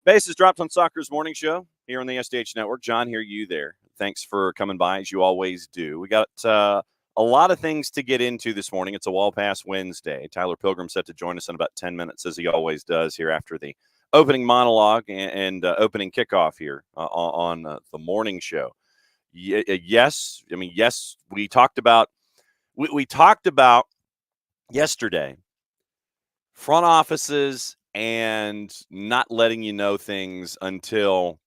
Bases dropped on Soccer's morning show here on the SDH Network. John, here, you there. Thanks for coming by, as you always do. We got a lot of things to get into this morning. It's a Wall Pass Wednesday. Tyler Pilgrim set to join us in about 10 minutes, as he always does here after the opening monologue and opening kickoff here on the morning show. Yes, we talked about yesterday front offices and not letting you know things until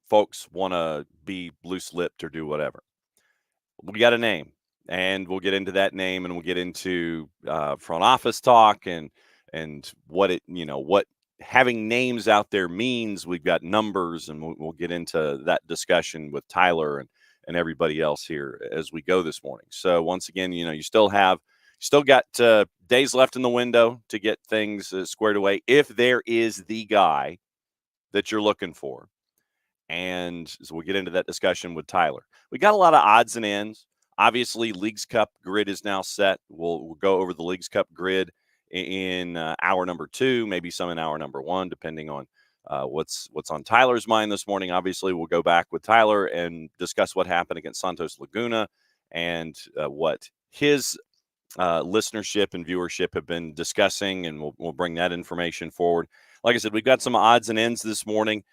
folks want to be loose-lipped or do whatever. We got a name, and we'll get into that name, and we'll get into front office talk and what having names out there means. We've got numbers, and we'll get into that discussion with Tyler and everybody else here as we go this morning. So once again, you still got days left in the window to get things squared away if there is the guy that you're looking for. And so we'll get into that discussion with Tyler. We got a lot of odds and ends. Obviously, Leagues Cup grid is now set. We'll go over the Leagues Cup grid in hour number 2, maybe some in hour number 1, depending on what's on Tyler's mind this morning. Obviously, we'll go back with Tyler and discuss what happened against Santos Laguna and what his listenership and viewership have been discussing, and we'll bring that information forward. Like I said, we've got some odds and ends this morning.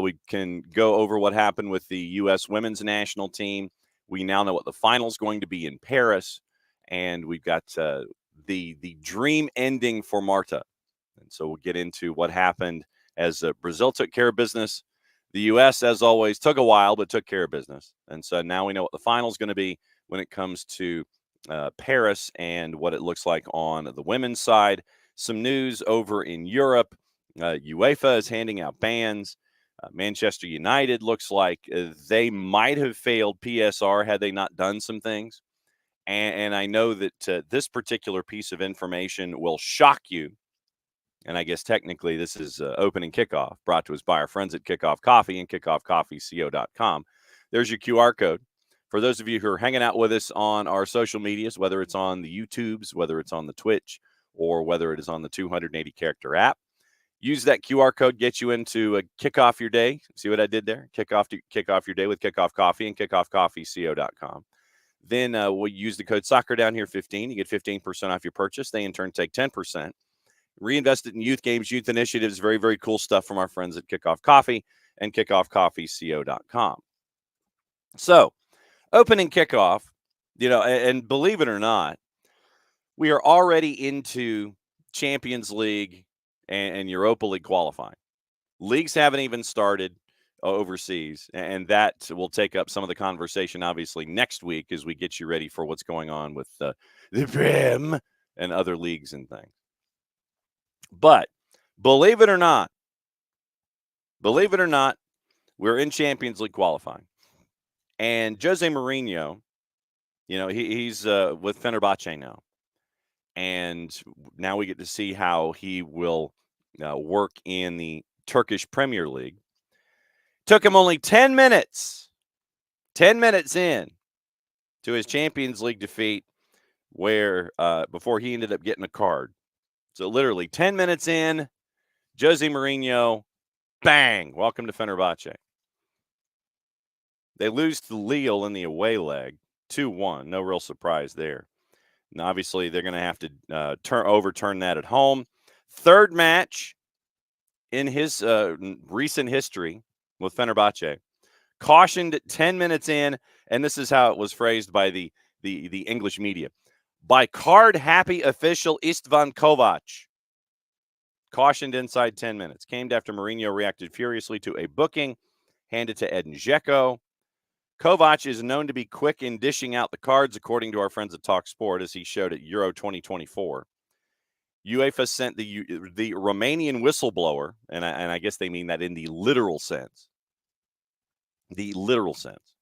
We can go over what happened with the U.S. women's national team. We now know what the final is going to be in Paris, and we've got the dream ending for Marta. And so we'll get into what happened as Brazil took care of business. The U.S., as always, took a while, but took care of business. And so now we know what the final is going to be when it comes to Paris and what it looks like on the women's side. Some news over in Europe. UEFA is handing out bans. Manchester United looks like they might have failed PSR had they not done some things. And I know that this particular piece of information will shock you. And I guess technically this is opening kickoff, brought to us by our friends at Kickoff Coffee and kickoffcoffeeco.com. There's your QR code. For those of you who are hanging out with us on our social medias, whether it's on the YouTubes, whether it's on the Twitch, or whether it is on the 280-character app, use that QR code, get you into kick off your day. See what I did there? Kick off your day with Kickoff Coffee and kickoffcoffeeco.com. Then we'll use the code soccer down here 15. You get 15% off your purchase. They in turn take 10%. Reinvest it in youth games, youth initiatives. Very, very cool stuff from our friends at Kickoff Coffee and kickoffcoffeeco.com. So, opening kickoff, and believe it or not, we are already into Champions League and Europa League qualifying. Leagues haven't even started overseas, and that will take up some of the conversation, obviously, next week as we get you ready for what's going on with the Prem and other leagues and things. But believe it or not, we're in Champions League qualifying. And Jose Mourinho, he's with Fenerbahce now. And now we get to see how he will work in the Turkish Premier League. Took him only 10 minutes in to his Champions League defeat where before he ended up getting a card. So literally 10 minutes in, Jose Mourinho, bang, welcome to Fenerbahce. They lose to Lille in the away leg, 2-1. No real surprise there. And obviously, they're going to have to overturn that at home. Third match in his recent history with Fenerbahce. Cautioned 10 minutes in, and this is how it was phrased by the English media. By card-happy official Istvan Kovac. Cautioned inside 10 minutes. Came after Mourinho reacted furiously to a booking handed to Edin Dzeko. Kovac is known to be quick in dishing out the cards, according to our friends at TalkSport, as he showed at Euro 2024. UEFA sent the Romanian whistleblower, and I guess they mean that in the literal sense. The literal sense.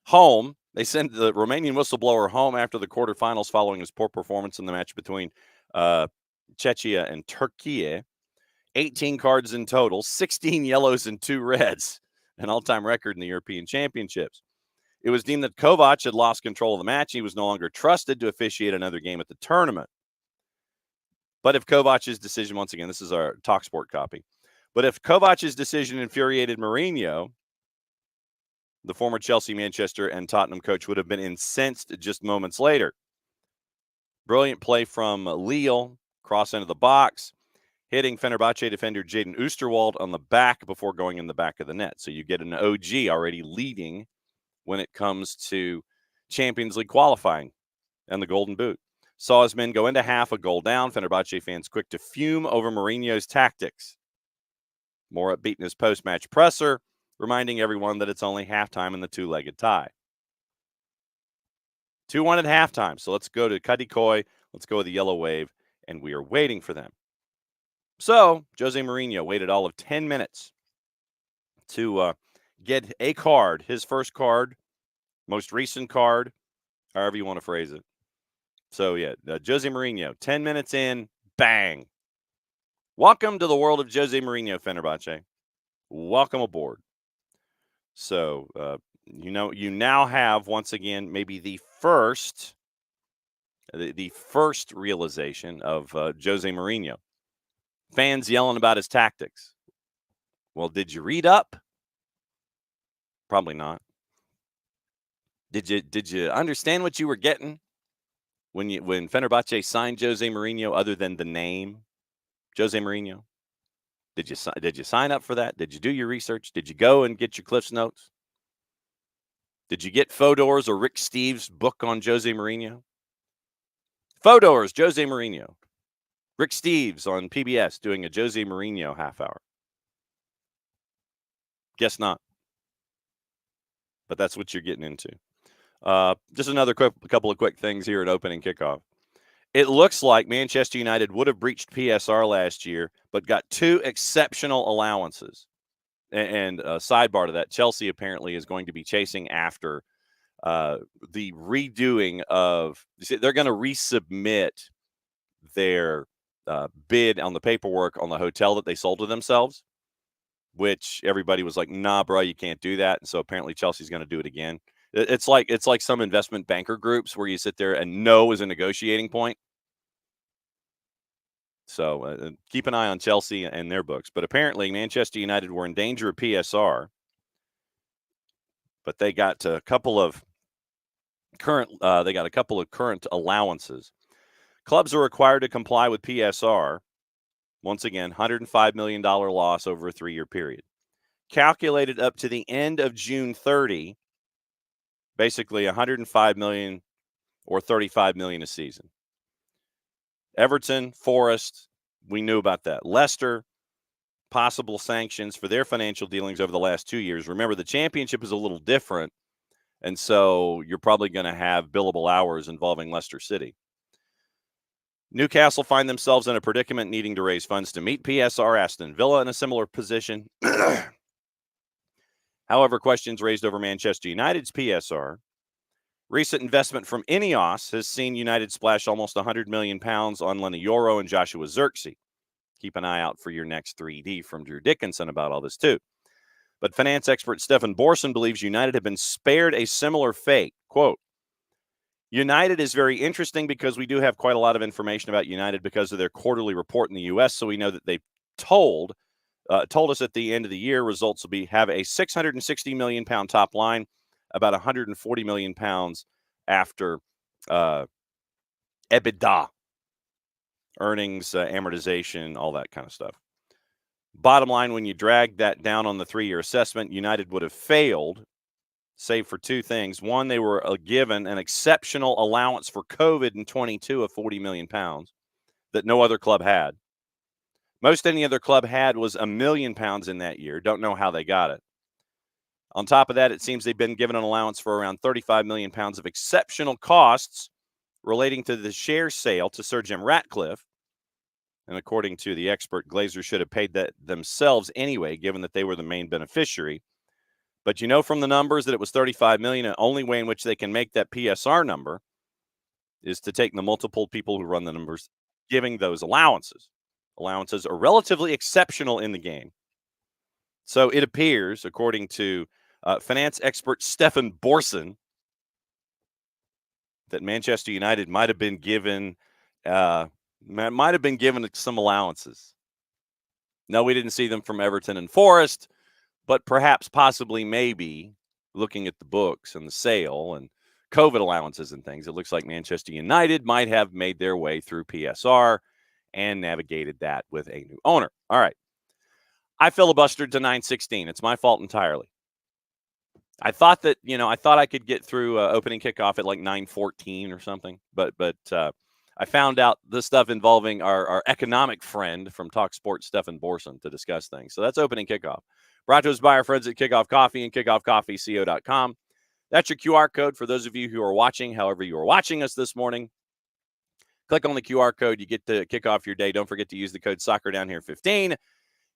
Home. They sent the Romanian whistleblower home after the quarterfinals following his poor performance in the match between Czechia and Turkey. 18 cards in total, 16 yellows and 2 reds, an all-time record in the European Championships. It was deemed that Kovac had lost control of the match. He was no longer trusted to officiate another game at the tournament. But if Kovac's decision, once again, this is our TalkSport copy, But if Kovac's decision infuriated Mourinho, the former Chelsea, Manchester, and Tottenham coach would have been incensed just moments later. Brilliant play from Lille, cross into the box, hitting Fenerbahce defender Jaden Oosterwald on the back before going in the back of the net. So you get an OG already leading when it comes to Champions League qualifying and the Golden Boot. Saw his men go into half a goal down. Fenerbahce fans quick to fume over Mourinho's tactics. More upbeat in his post-match presser, reminding everyone that it's only halftime in the two-legged tie. 2-1 at halftime. So let's go to Kadikoy. Let's go with the Yellow Wave, and we are waiting for them. So Jose Mourinho waited all of 10 minutes to get a card, his first card, most recent card, however you want to phrase it. So, yeah, Jose Mourinho, 10 minutes in, bang. Welcome to the world of Jose Mourinho, Fenerbahce. Welcome aboard. So, you now have, once again, maybe the first realization of Jose Mourinho. Fans yelling about his tactics. Well, did you read up? Probably not. Did you understand what you were getting when Fenerbahce signed Jose Mourinho, other than the name Jose Mourinho? Did you sign up for that? Did you do your research? Did you go and get your Cliff's Notes? Did you get Fodor's or Rick Steves' book on Jose Mourinho? Fodor's Jose Mourinho. Rick Steves on PBS doing a Jose Mourinho half hour. Guess not. But that's what you're getting into. Just another couple of quick things here at opening kickoff. It looks like Manchester United would have breached PSR last year, but got two exceptional allowances. And sidebar to that, Chelsea apparently is going to be chasing after the redoing of – they're going to resubmit their bid on the paperwork on the hotel that they sold to themselves, which everybody was like, nah, bro, you can't do that. And so apparently Chelsea's going to do it again. It's like some investment banker groups where you sit there and no is a negotiating point. So keep an eye on Chelsea and their books. But apparently Manchester United were in danger of PSR, but they got a couple of current allowances. Clubs are required to comply with PSR. Once again, $105 million loss over a 3-year period. Calculated up to the end of June 30, basically $105 million or $35 million a season. Everton, Forest, we knew about that. Leicester, possible sanctions for their financial dealings over the last 2 years. Remember, the championship is a little different, and so you're probably going to have billable hours involving Leicester City. Newcastle find themselves in a predicament needing to raise funds to meet PSR. Aston Villa in a similar position. However, questions raised over Manchester United's PSR. Recent investment from Ineos has seen United splash almost £100 million on Lenny Yoro and Joshua Zirkzee. Keep an eye out for your next 3D from Drew Dickinson about all this too. But finance expert Stefan Borson believes United have been spared a similar fate. Quote, United is very interesting because we do have quite a lot of information about United because of their quarterly report in the U.S., so we know that they told us at the end of the year results will have a £660 million top line, about £140 million after EBITDA, earnings, amortization, all that kind of stuff. Bottom line, when you drag that down on the 3-year assessment, United would have failed, save for two things. One, they were given an exceptional allowance for COVID in 22 of £40 million that no other club had. Most any other club had was £1 million in that year. Don't know how they got it. On top of that, it seems they've been given an allowance for around £35 million of exceptional costs relating to the share sale to Sir Jim Ratcliffe. And according to the expert, Glazers should have paid that themselves anyway, given that they were the main beneficiary. But you know from the numbers that it was $35 million, and the only way in which they can make that PSR number is to take the multiple people who run the numbers, giving those allowances. Allowances are relatively exceptional in the game. So it appears, according to finance expert Stefan Borson, that Manchester United might have been given some allowances. No, we didn't see them from Everton and Forest, but perhaps, possibly, maybe, looking at the books and the sale and COVID allowances and things, it looks like Manchester United might have made their way through PSR and navigated that with a new owner. All right. I filibustered to 9:16. It's my fault entirely. I thought that, I thought I could get through opening kickoff at like 9:14 or something, but I found out this stuff involving our economic friend from Talk Sports, Stefan Borson, to discuss things. So that's opening kickoff. Brought to us by our friends at Kickoff Coffee and kickoffcoffeeco.com. That's your QR code for those of you who are watching, however you are watching us this morning. Click on the QR code. You get to kick off your day. Don't forget to use the code Soccer Down Here 15.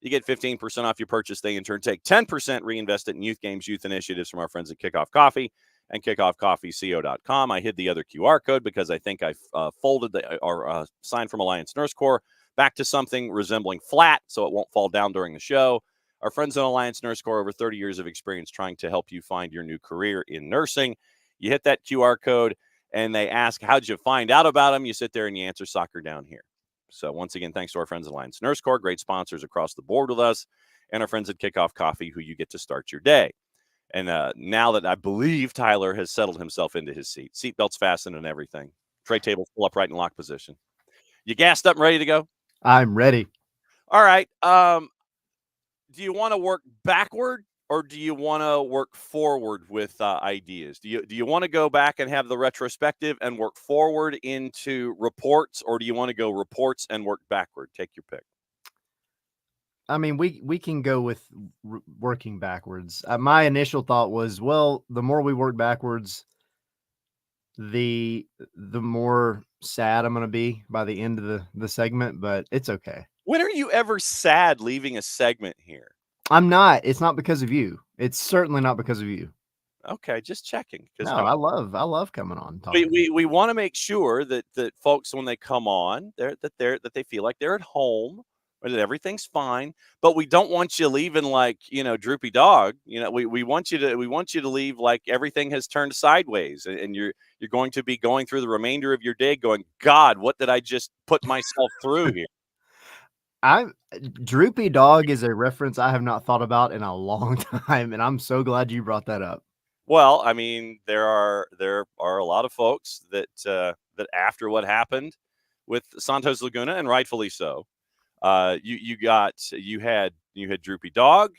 You get 15% off your purchase. They, in turn, take 10%, reinvest it in youth games, youth initiatives from our friends at Kickoff Coffee and kickoffcoffeeco.com. I hid the other QR code because I think I folded our sign from Alliance Nurse Corps back to something resembling flat so it won't fall down during the show. Our friends in Alliance Nurse Corps, over 30 years of experience trying to help you find your new career in nursing. You hit that QR code, and they ask, how'd you find out about them? You sit there and you answer Soccer Down Here. So once again, thanks to our friends at Alliance Nurse Corps, great sponsors across the board with us, and our friends at Kickoff Coffee, who you get to start your day. And now that I believe Tyler has settled himself into his seat, seatbelts fastened and everything, tray table full upright in lock position. You gassed up and ready to go? I'm ready. All right. Do you want to work backward or do you want to work forward with ideas? Do you want to go back and have the retrospective and work forward into reports, or do you want to go reports and work backward? Take your pick. I mean, we can go with working backwards. My initial thought was, well, the more we work backwards, the more sad I'm going to be by the end of the segment, but it's okay. When are you ever sad leaving a segment here? I'm not. It's not because of you. It's certainly not because of you. Okay, just checking. No, I love coming on. We want to make sure that folks, when they come on, that they feel like they're at home, or that everything's fine. But we don't want you leaving like, droopy dog. We want you to leave like everything has turned sideways, and you're going to be going through the remainder of your day going, God, what did I just put myself through here? Droopy dog is a reference I have not thought about in a long time, and I'm so glad you brought that up. Well, I mean, there are a lot of folks that after what happened with Santos Laguna, and rightfully so, you had Droopy Dog,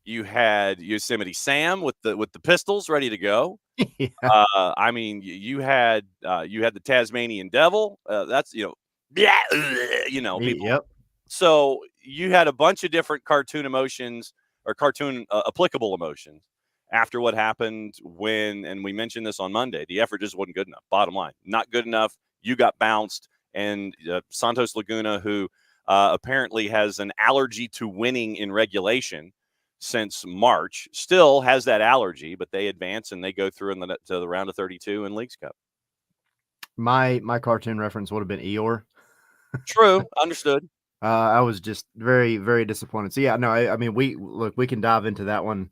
you had Yosemite Sam with the pistols ready to go. Yeah. I mean, you had the Tasmanian Devil. That's people. Yep. So you had a bunch of different cartoon emotions or cartoon applicable emotions after what happened and we mentioned this on Monday, the effort just wasn't good enough. Bottom line, not good enough. You got bounced, and Santos Laguna, who apparently has an allergy to winning in regulation since March, still has that allergy, but they advance and they go through to the round of 32 in Leagues Cup. My cartoon reference would have been Eeyore. True, understood. I was just very, very disappointed. So yeah, no, I mean, we can dive into that one.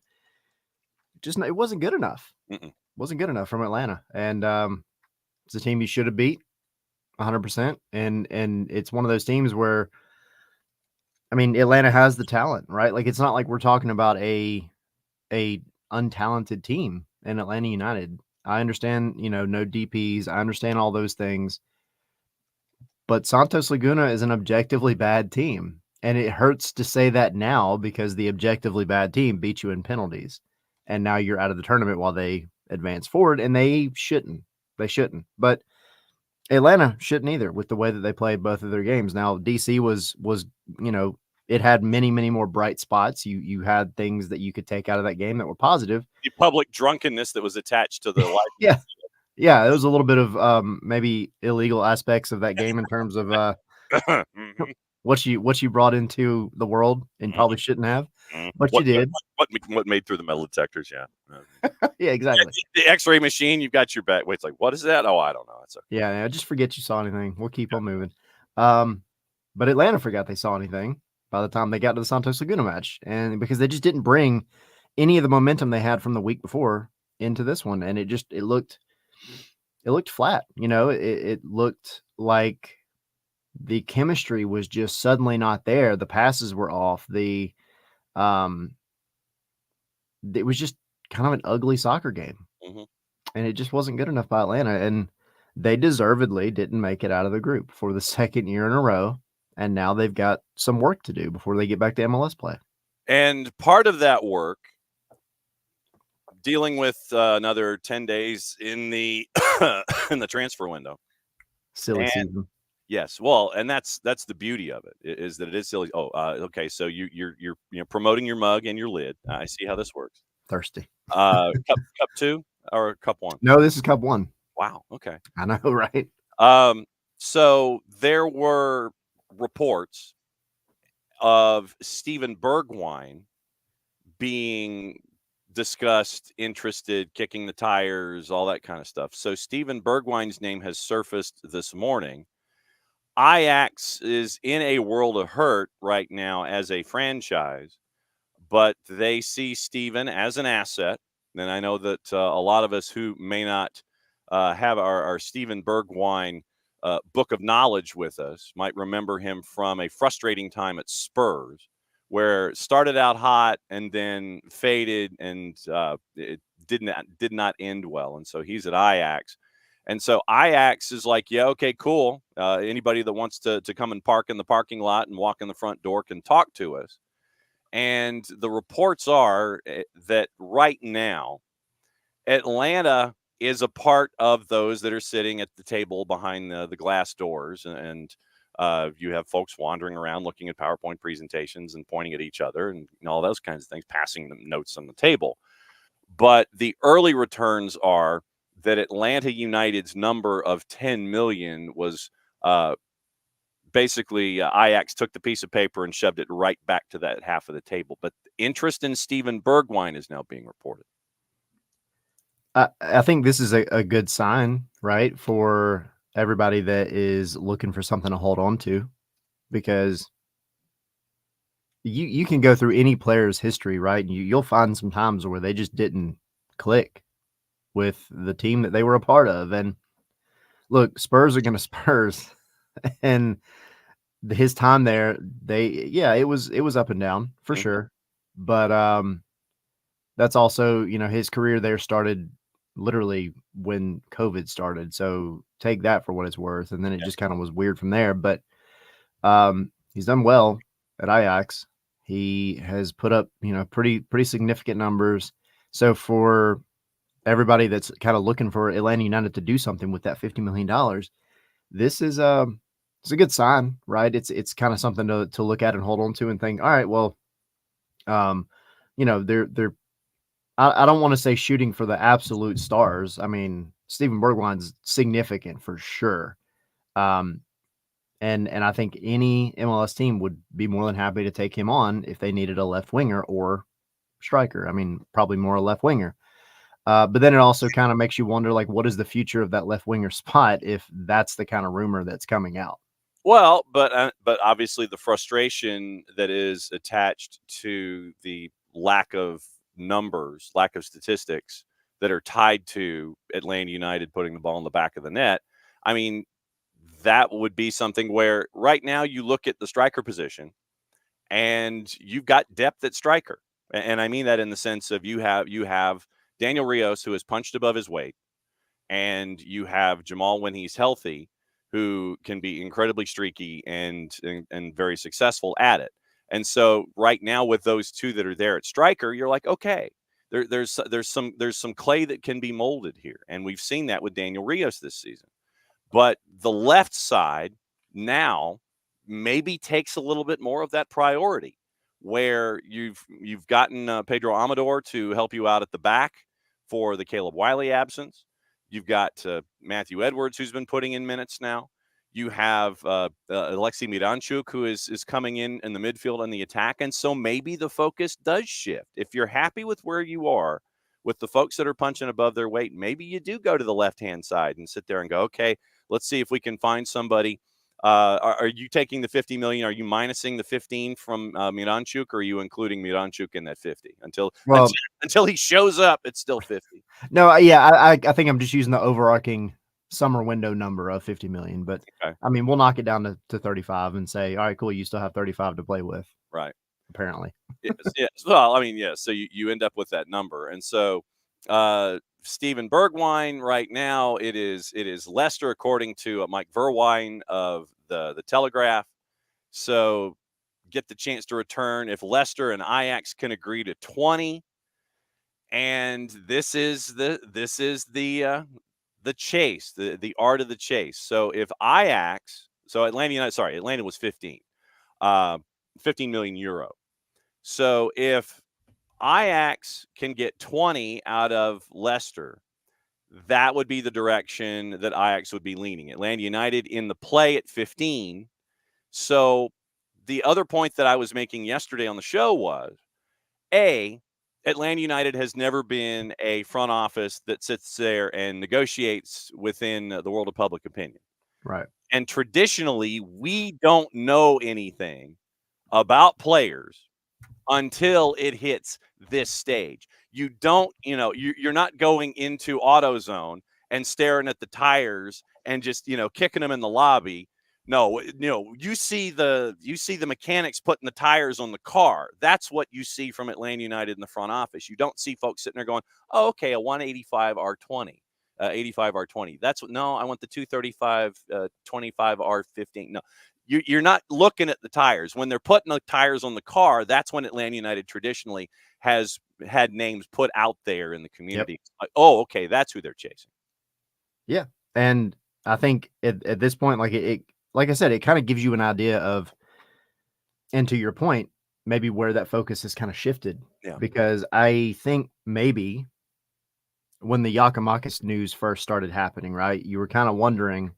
Just it wasn't good enough. Wasn't good enough from Atlanta, and it's a team you should have beat 100%. And it's one of those teams where, I mean, Atlanta has the talent, right? Like, it's not like we're talking about a untalented team in Atlanta United. I understand, no DPs. I understand all those things. But Santos Laguna is an objectively bad team. And it hurts to say that now because the objectively bad team beat you in penalties. And now you're out of the tournament while they advance forward. And they shouldn't. They shouldn't. But Atlanta shouldn't either with the way that they played both of their games. Now, DC was it had many, many more bright spots. You had things that you could take out of that game that were positive. The public drunkenness that was attached to the life. Yeah, it was a little bit of maybe illegal aspects of that game in terms of what you brought into the world and probably shouldn't have, but you did. What made through the metal detectors? Yeah. Yeah, exactly. The X-ray machine, you've got your back. Wait, it's like, what is that? Oh, I don't know. It's okay. Yeah, just forget you saw anything. We'll keep on moving. But Atlanta forgot they saw anything by the time they got to the Santos Laguna match, and because they just didn't bring any of the momentum they had from the week before into this one, and it looked flat. It looked like the chemistry was just suddenly not there. The passes were off. Um, it was just kind of an ugly soccer game, Mhm. and it just wasn't good enough by Atlanta. And they deservedly didn't make it out of the group for the second year in a row. And now they've got some work to do before they get back to MLS play. And part of that work, dealing with another 10 days in the in the transfer window. Silly And season. yes, well, and that's the beauty of it is that it is silly. Oh, okay. So you're promoting your mug and your lid. I see how this works. Thirsty. Cup two or cup one? No, this is Cup 1. Wow. Okay. I know, right? Um, so there were reports of Steven Bergwijn being discussed, interested, kicking the tires, all that kind of stuff. So Steven Bergwijn's name has surfaced this morning. Ajax is in a world of hurt right now as a franchise, but they see Steven as an asset. And I know that a lot of us who may not have our Steven Bergwijn book of knowledge with us might remember him from a frustrating time at Spurs, where it started out hot and then faded, and it did not end well. And so he's at Ajax. And so Ajax is like, yeah, okay, cool. Anybody that wants to come and park in the parking lot and walk in the front door can talk to us. And the reports are that right now, Atlanta is a part of those that are sitting at the table behind the glass doors. And you have folks wandering around looking at PowerPoint presentations and pointing at each other and all those kinds of things, passing them notes on the table. But the early returns are that Atlanta United's number of 10 million was basically Ajax took the piece of paper and shoved it right back to that half of the table. But interest in Steven Bergwijn is now being reported. I think this is a good sign, right, for everybody that is looking for something to hold on to, because you can go through any player's history, right? And you'll find some times where they just didn't click with the team that they were a part of. And look, Spurs are going to Spurs, and his time there, it was up and down for Mm-hmm. sure, but that's also, his career there started literally when COVID started. So take that for what it's worth. And then it just kind of was weird from there. But he's done well at Ajax. He has put up, pretty significant numbers. So for everybody that's kind of looking for Atlanta United to do something with that $50 million, this is it's a good sign, right? It's kind of something to look at and hold on to and think, all right, well, they're I don't want to say shooting for the absolute stars. I mean, Steven Bergwijn's significant for sure. Um, and I think any MLS team would be more than happy to take him on if they needed a left winger or striker. I mean, probably more a left winger. But then it also kind of makes you wonder, like, what is the future of that left winger spot if that's the kind of rumor that's coming out? Well, but obviously the frustration that is attached to the lack of numbers, lack of statistics that are tied to Atlanta United putting the ball in the back of the net. I mean, that would be something where right now you look at the striker position and you've got depth at striker. And I mean that in the sense of you have Daniel Rios, who has punched above his weight, and you have Jamal when he's healthy, who can be incredibly streaky and very successful at it. And so right now with those two that are there at striker, you're like, okay, there's some clay that can be molded here, and we've seen that with Daniel Rios this season. But the left side now maybe takes a little bit more of that priority, where you've gotten Pedro Amador to help you out at the back for the Caleb Wiley absence. You've got Matthew Edwards, who's been putting in minutes now. You have Alexei Miranchuk, who is coming in the midfield and the attack. And so maybe the focus does shift. If you're happy with where you are with the folks that are punching above their weight, maybe you do go to the left-hand side and sit there and go, okay, let's see if we can find somebody. Are you taking the 50 million? Are you minusing the 15 from Miranchuk, or are you including Miranchuk in that 50 until he shows up? It's still 50. No, yeah, I think I'm just using the overarching summer window number of 50 million. But Okay. I mean, we'll knock it down to 35 and say, all right, cool. You still have 35 to play with. Right. Apparently. Yes, yes. Well, I mean, yeah. So you end up with that number, and so Steven Bergwijn right now it is Leicester according to Mike Verwijn of the Telegraph. So get the chance to return if Leicester and Ajax can agree to 20, and this is the chase, the art of the chase. So if Ajax, so Atlanta United, sorry, Atlanta was 15, uh, 15 million euro. So if Ajax can get 20 out of Leicester, that would be the direction that Ajax would be leaning. Atlanta United in the play at 15. So the other point that I was making yesterday on the show was, Atlanta United has never been a front office that sits there and negotiates within the world of public opinion. Right. And traditionally, we don't know anything about players until it hits this stage. You don't, you're not going into AutoZone and staring at the tires and just, kicking them in the lobby. No, you see the mechanics putting the tires on the car. That's what you see from Atlanta United in the front office. You don't see folks sitting there going, "Oh, okay, a 185 R20, 85 R20." That's what. No, I want the 235 25 R15. No, you're not looking at the tires. When they're putting the tires on the car, that's when Atlanta United traditionally has had names put out there in the community. Yep. Like, oh, okay, that's who they're chasing. Yeah. And I think at this point, like I said, it kind of gives you an idea of, and to your point, maybe where that focus has kind of shifted. Yeah. Because I think maybe when the Yakimakis news first started happening, right, you were kind of wondering,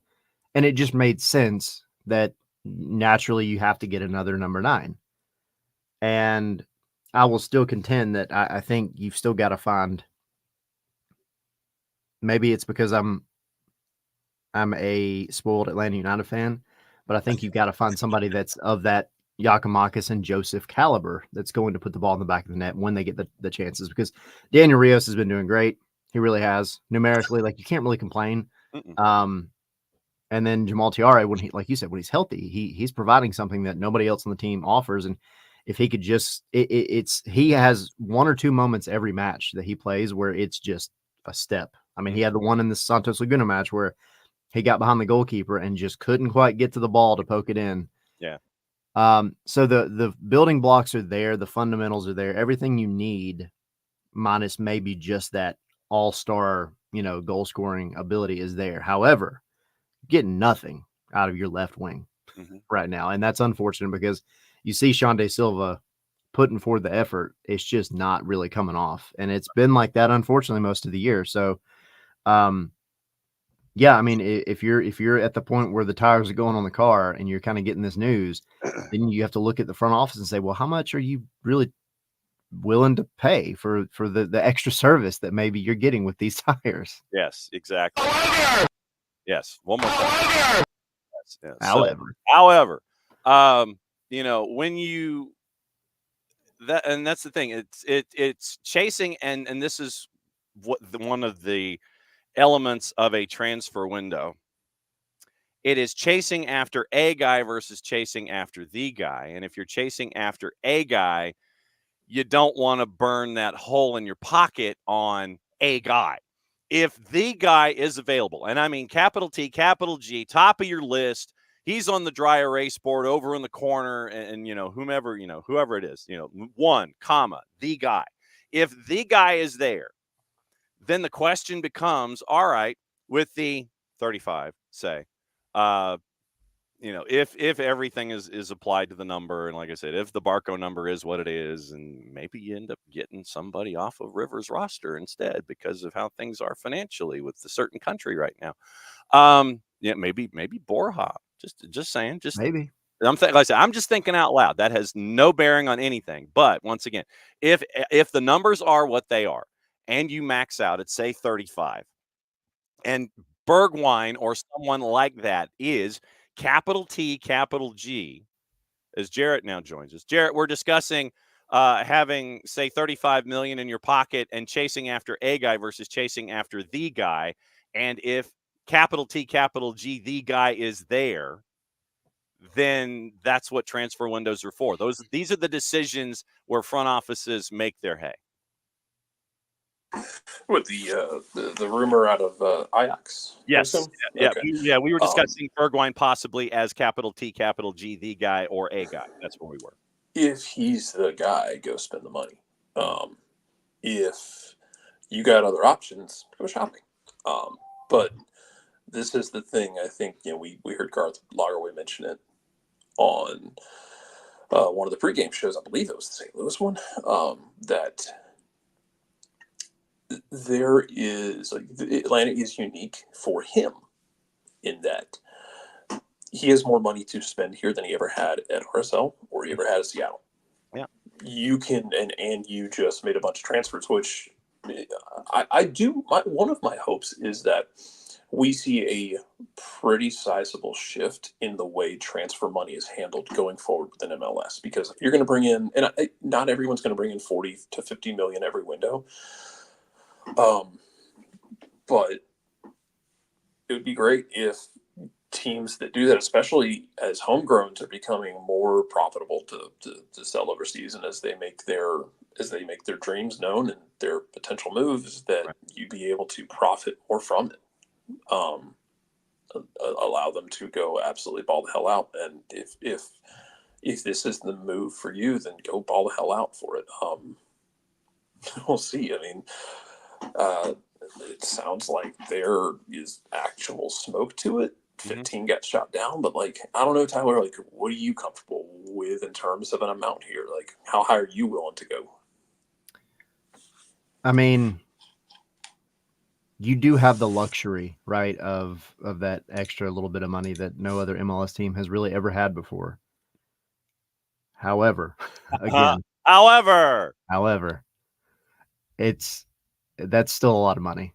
and it just made sense that naturally you have to get another number 9. And I will still contend that I think you've still got to find, maybe it's because I'm a spoiled Atlanta United fan, but I think you've got to find somebody that's of that Yakimakis and Joseph caliber that's going to put the ball in the back of the net when they get the chances, because Daniel Rios has been doing great. He really has. Numerically, like, you can't really complain. And then Jamal Tiare, when he, like you said, when he's healthy, he's providing something that nobody else on the team offers. And if he could just, he has 1 or 2 moments every match that he plays where it's just a step. I mean, he had the one in the Santos Laguna match where he got behind the goalkeeper and just couldn't quite get to the ball to poke it in. Yeah. So the building blocks are there, the fundamentals are there, everything you need, minus maybe just that all-star, goal scoring ability is there. However, getting nothing out of your left wing right now, and that's unfortunate because you see Sean De Silva putting forward the effort. It's just not really coming off, and it's been like that unfortunately most of the year. So, yeah, I mean, if you're at the point where the tires are going on the car and you're kind of getting this news, then you have to look at the front office and say, well, how much are you really willing to pay for the extra service that maybe you're getting with these tires? Yes, exactly. Yes, one more time. Yes. However, when you that's the thing. It's chasing, and this is one of the elements of a transfer window. It is chasing after a guy versus chasing after the guy. And if you're chasing after a guy, you don't want to burn that hole in your pocket on a guy. If the guy is available, and I mean capital T, capital G, top of your list, he's on the dry erase board over in the corner, and whoever it is, one comma, the guy. If the guy is there, then the question becomes, all right, with the 35, say, if everything is applied to the number, and like I said, if the Barco number is what it is, and maybe you end up getting somebody off of Rivers' roster instead because of how things are financially with the certain country right now. Maybe Borja. Just saying. Just maybe. Like I said, I'm just thinking out loud. That has no bearing on anything. But once again, if the numbers are what they are, and you max out at say 35, and Bergwijn or someone like that is capital T, capital G, as Jarrett now joins us. Jarrett, we're discussing having, say, 35 million in your pocket and chasing after a guy versus chasing after the guy. And if capital T, capital G, the guy is there, then that's what transfer windows are for. These are the decisions where front offices make their hay. With the rumor out of Ajax. Yes. Yeah. Okay. Yeah. We were discussing Bergwijn possibly as capital T, capital G, the guy or a guy. That's where we were. If he's the guy, go spend the money. If you got other options, go shopping. But this is the thing. I think we heard Garth Lagerwey mention it on one of the pregame shows. I believe it was the St. Louis one. That there is Atlanta is unique for him in that he has more money to spend here than he ever had at RSL or he ever had at Seattle. Yeah, you can and you just made a bunch of transfers, which I do. One of my hopes is that we see a pretty sizable shift in the way transfer money is handled going forward within MLS. Because if you're going to bring in, and not everyone's going to bring in 40 to 50 million every window, but it would be great if teams that do that, especially as homegrowns, are becoming more profitable to sell overseas, and as they make their dreams known and their potential moves, that you be able to profit more from it. Allow them to go absolutely ball the hell out, and if this is the move for you, then go ball the hell out for it. We'll see. I mean, it sounds like there is actual smoke to it. 15 got shot down, but I don't know, Tyler, what are you comfortable with in terms of an amount here? How high are you willing to go? I mean, you do have the luxury, right, of that extra little bit of money that no other MLS team has really ever had before. However, again, that's still a lot of money.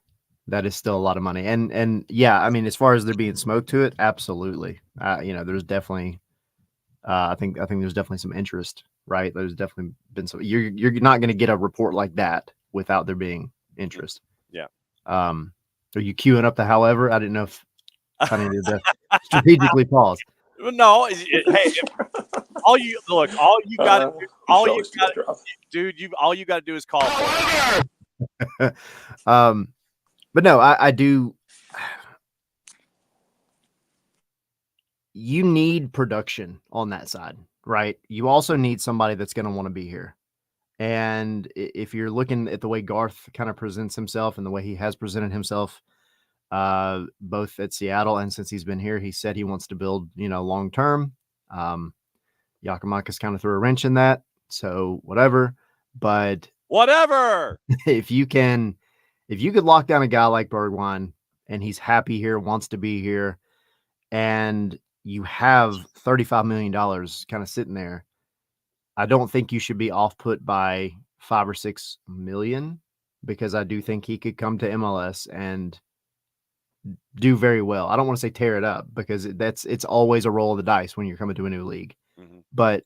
That is still a lot of money. And yeah, I mean, as far as there being smoke to it, absolutely. There's definitely, I think there's definitely some interest, right? There's definitely been some, you're not going to get a report like that without there being interest. Yeah. Are you queuing up the however? I didn't know if I needed to strategically pause. No. Hey, all you got to do is call for it. But no, I do. You need production on that side, right? You also need somebody that's going to want to be here. And if you're looking at the way Garth kind of presents himself and the way he has presented himself, both at Seattle and since he's been here, he said he wants to build, long term. Giakoumakis kind of threw a wrench in that, so whatever. But if you could lock down a guy like Bergwijn and he's happy here, wants to be here, and you have $35 million kind of sitting there, I don't think you should be off put by 5 or 6 million, because I do think he could come to MLS and do very well. I don't want to say tear it up, because it's always a roll of the dice when you're coming to a new league. But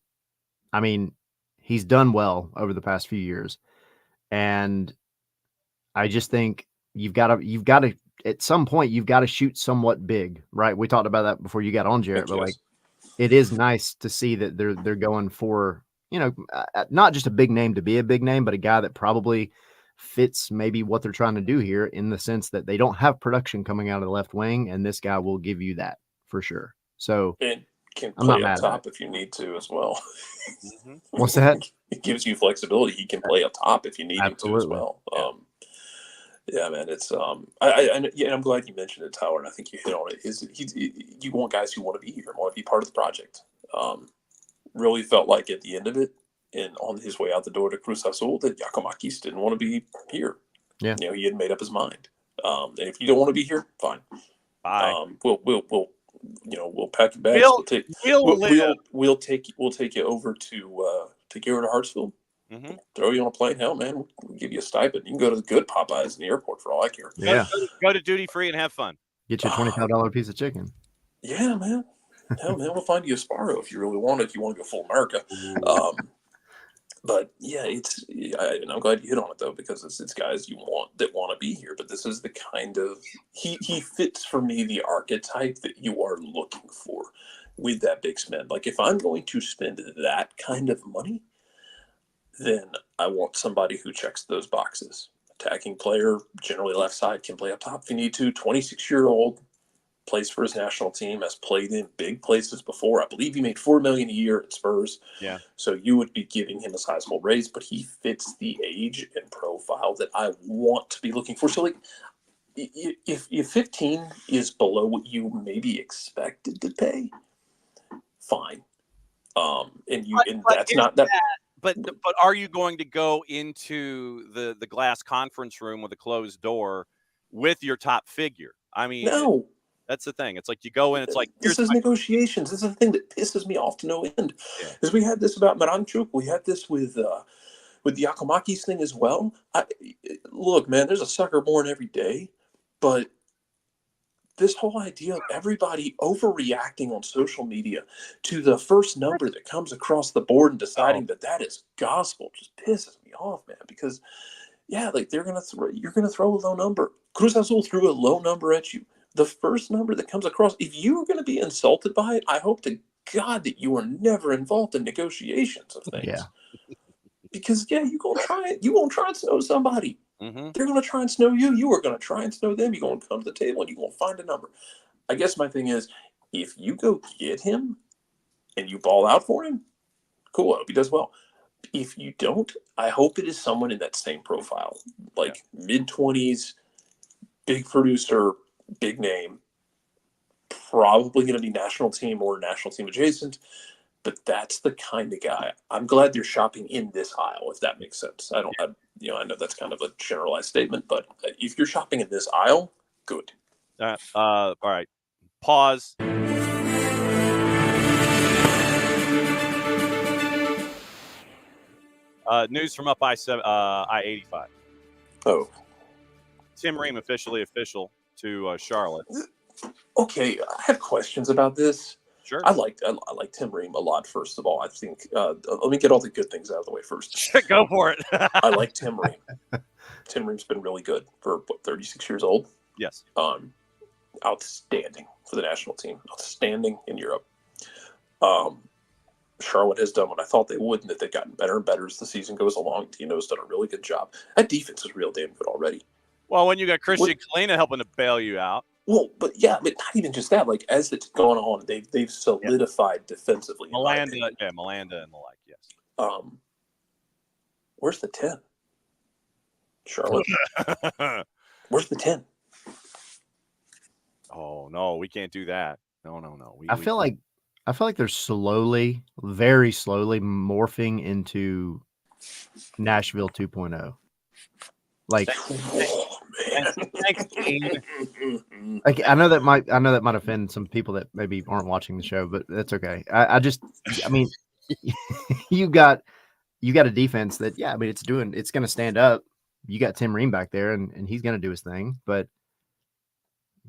I mean, he's done well over the past few years, and I just think you've got to at some point you've got to shoot somewhat big, right? We talked about that before you got on, Jarrett, but it is nice to see that they're going for, not just a big name to be a big name, but a guy that probably fits maybe what they're trying to do here, in the sense that they don't have production coming out of the left wing, and this guy will give you that for sure. So can play up top if you need to as well. What's that? It gives you flexibility. He can play up top if you need him to as well. Yeah, man, it's I'm glad you mentioned it, Tyler, and I think you hit on it. You want guys who want to be here, want to be part of the project. Really felt like at the end of it, and on his way out the door to Cruz Azul, that Giakoumakis didn't want to be here. Yeah, he had made up his mind. And if you don't want to be here, fine. Bye. We'll pack your bags. We'll take you over to Garrett Hartsfield. Throw you on a plane. Hell, man, we'll give you a stipend. You can go to the good Popeyes in the airport for all I care. Yeah, go to duty free and have fun. Get you a $25 piece of chicken. Yeah, man. Hell, man, we'll find you a Sparrow if you really want it. If you want to go full America. But yeah, and I'm glad you hit on it though, because it's guys you want that want to be here. But this is the kind of he fits for me the archetype that you are looking for with that big spend. Like if I'm going to spend that kind of money, then I want somebody who checks those boxes. Attacking player, generally left side, can play up top if you need to. 26-year-old, plays for his national team, has played in big places before. I believe he made $4 million a year at Spurs. Yeah. So you would be giving him a sizable raise, but he fits the age and profile that I want to be looking for. So like, if 15 is below what you maybe expected to pay, fine. And that's not that. But are you going to go into the glass conference room with a closed door with your top figure? I mean, No. That's the thing. It's like you go in. It's like this is negotiations. This is the thing that pisses me off to no end. Because we had this about Maranchuk. We had this with the Yakomakis thing as well. Look, man, there's a sucker born every day, but this whole idea of everybody overreacting on social media to the first number that comes across the board and deciding that is gospel just pisses me off, man. Because yeah, like you're gonna throw a low number. Cruz Azul threw a low number at you. The first number that comes across, if you are going to be insulted by it, I hope to God that you are never involved in negotiations of things. Yeah. Because you're gonna try it. You won't try and snow somebody. Mm-hmm. They're gonna try and snow you. You are gonna try and snow them. You're gonna come to the table and you're gonna find a number. I guess my thing is, if you go get him and you ball out for him, cool. I hope he does well. If you don't, I hope it is someone in that same profile, like mid-20s, big producer, big name, probably going to be national team or national team adjacent, but that's the kind of guy. I'm glad they're shopping in this aisle, if that makes sense. I know that's kind of a generalized statement, but if you're shopping in this aisle, good. All right. Pause. News from up I-85. Oh. Tim Ream officially official to Charlotte. Okay, I have questions about this. Sure. I like Tim Ream a lot, first of all. I think, let me get all the good things out of the way first. Go for it. I like Tim Ream. Tim Ream's been really good for, 36 years old? Yes. Outstanding for the national team. Outstanding in Europe. Charlotte has done what I thought they would, and that they've gotten better and better as the season goes along. Dino's done a really good job. That defense is real damn good already. Well, when you got Christian Kalina helping to bail you out. Well, but not even just that. Like, as it's gone on, they've solidified defensively. Milanda and the like, yes. Where's the 10? Charlotte. Where's the 10? Oh no, we can't do that. No. I feel like they're slowly, very slowly morphing into Nashville 2.0. Like, like I know that might offend some people that maybe aren't watching the show, but that's okay. I mean, you got a defense that, it's going to stand up. You got Tim Ream back there, and he's going to do his thing, but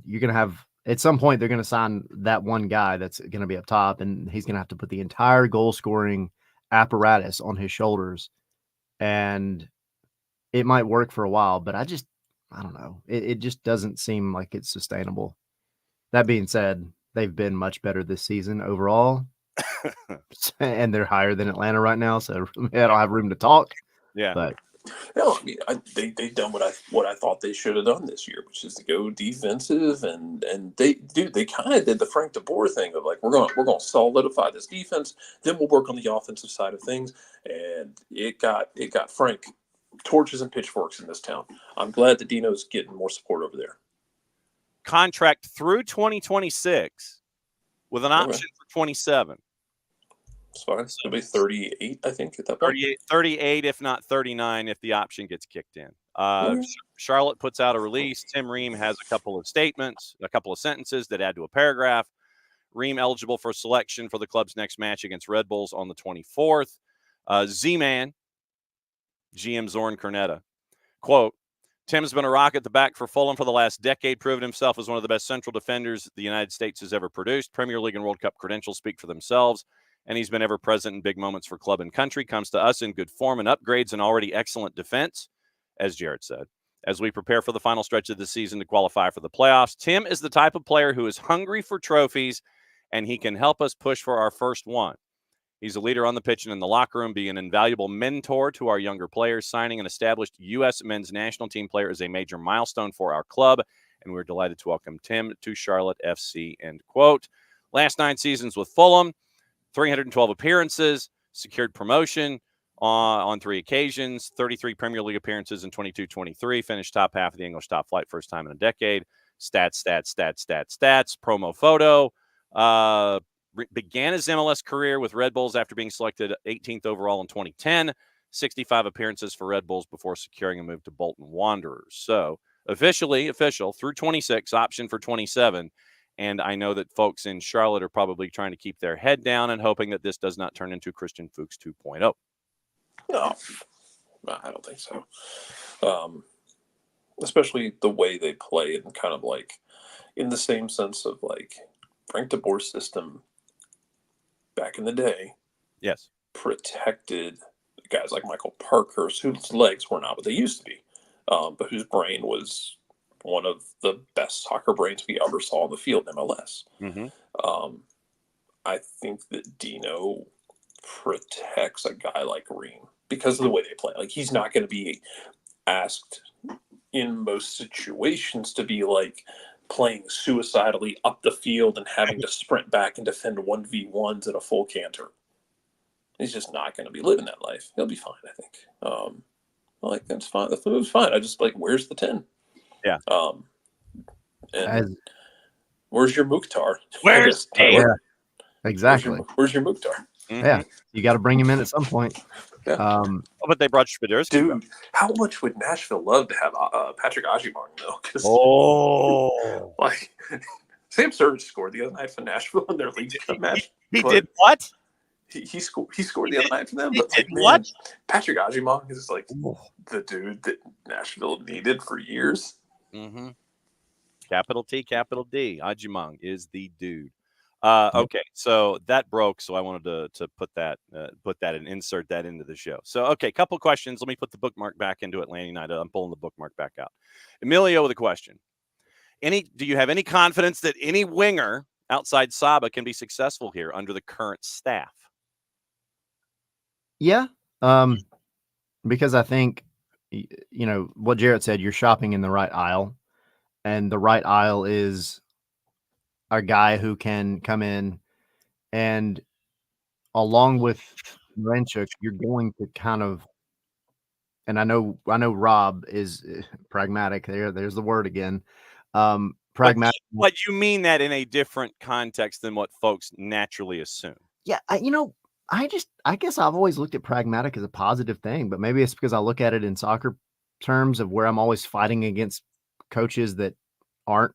you're going to have, at some point, they're going to sign that one guy that's going to be up top, and he's going to have to put the entire goal scoring apparatus on his shoulders, and it might work for a while, but I don't know. It just doesn't seem like it's sustainable. That being said, they've been much better this season overall, and they're higher than Atlanta right now, so I don't have room to talk. Yeah, but no, I mean, they've done what I thought they should have done this year, which is to go defensive, and they kind of did the Frank DeBoer thing of like, we're gonna solidify this defense, then we'll work on the offensive side of things, and it got Frank torches and pitchforks in this town. I'm glad that Dino's getting more support over there. Contract through 2026 with an option for 27. It's fine. It'll be 38, I think, at that point. 38, if not 39, if the option gets kicked in. Charlotte puts out a release. Tim Ream has a couple of statements, a couple of sentences that add to a paragraph. Ream eligible for selection for the club's next match against Red Bulls on the 24th. Z-Man, GM Zorn Cornetta, quote, Tim's been a rock at the back for Fulham for the last decade, proven himself as one of the best central defenders the United States has ever produced. Premier League and World Cup credentials speak for themselves, and he's been ever present in big moments for club and country. Comes to us in good form and upgrades an already excellent defense, as Jarrett said. As we prepare for the final stretch of the season to qualify for the playoffs, Tim is the type of player who is hungry for trophies, and he can help us push for our first one. He's a leader on the pitch and in the locker room, being an invaluable mentor to our younger players. Signing an established U.S. men's national team player is a major milestone for our club, and we're delighted to welcome Tim to Charlotte FC, end quote. Last 9 seasons with Fulham, 312 appearances, secured promotion on 3 occasions, 33 Premier League appearances in 22-23, finished top half of the English top flight first time in a decade. Stats, promo photo. Began his MLS career with Red Bulls after being selected 18th overall in 2010, 65 appearances for Red Bulls before securing a move to Bolton Wanderers. So official through 26, option for 27. And I know that folks in Charlotte are probably trying to keep their head down and hoping that this does not turn into Christian Fuchs 2.0. No, I don't think so. Especially the way they play and kind of like in the same sense of like Frank de Boer's system back in the day. Yes. Protected guys like Michael Parkhurst, whose legs were not what they used to be, but whose brain was one of the best soccer brains we ever saw on the field in MLS. Mm-hmm. I think that Dino protects a guy like Ream because of the way they play. Like, he's not going to be asked in most situations to be like playing suicidally up the field and having to sprint back and defend 1v1s at a full canter. He's just not going to be living that life. He'll be fine, I think. Like, that's fine. The move's fine. I just like, where's the 10? Yeah. And where's your Mukhtar? Where's yeah, exactly. Where's your Mukhtar? Mm-hmm. Yeah, you got to bring him in at some point. Yeah. But they brought Spadersky. Dude, how much would Nashville love to have Patrick Ajimong, though? Oh. Like, Sam Sturridge scored the other night for Nashville in their League Cup match. He did what? He scored the other night for them. But He like, did man, what? Patrick Ajimong is like the dude that Nashville needed for years. Mm-hmm. Capital T, capital D. Ajimong is the dude. Okay, so that broke, so I wanted to put that and insert that into the show. So, okay, couple questions. Let me put the bookmark back into Atlanta United. I'm pulling the bookmark back out. Emilio with a question. Do you have any confidence that any winger outside Saba can be successful here under the current staff? Yeah, because I think, you know, what Jarrett said, you're shopping in the right aisle, and the right aisle is a guy who can come in and along with Renchuk, you're going to kind of, and I know Rob is pragmatic. There's the word again. Pragmatic. But you mean that in a different context than what folks naturally assume. Yeah, I guess I've always looked at pragmatic as a positive thing, but maybe it's because I look at it in soccer terms of where I'm always fighting against coaches that aren't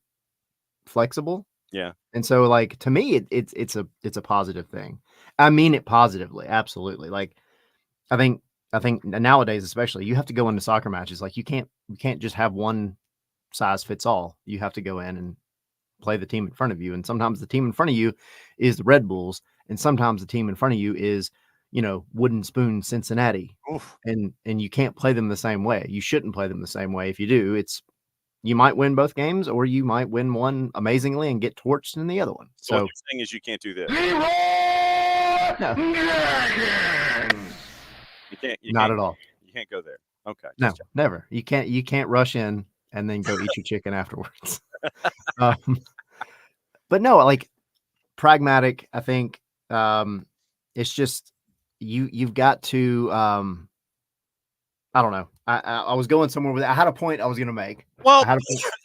flexible. Yeah. And so, like, to me, it's a positive thing. I mean it positively, absolutely. Like, I think nowadays, especially, you have to go into soccer matches. Like, you can't just have one size fits all. You have to go in and play the team in front of you. And sometimes the team in front of you is the Red Bulls, and sometimes the team in front of you is, you know, Wooden Spoon Cincinnati. Oof. And you can't play them the same way. You shouldn't play them the same way. If you do, you might win both games, or you might win one amazingly and get torched in the other one. So what you're saying is you can't do this. No. You Not can't, at all. You can't go there. Okay. No, never. You can't rush in and then go eat your chicken afterwards. But no, like, pragmatic, I think, it's just you've got to I don't know. I was going somewhere with it. I had a point I was going to make. Well,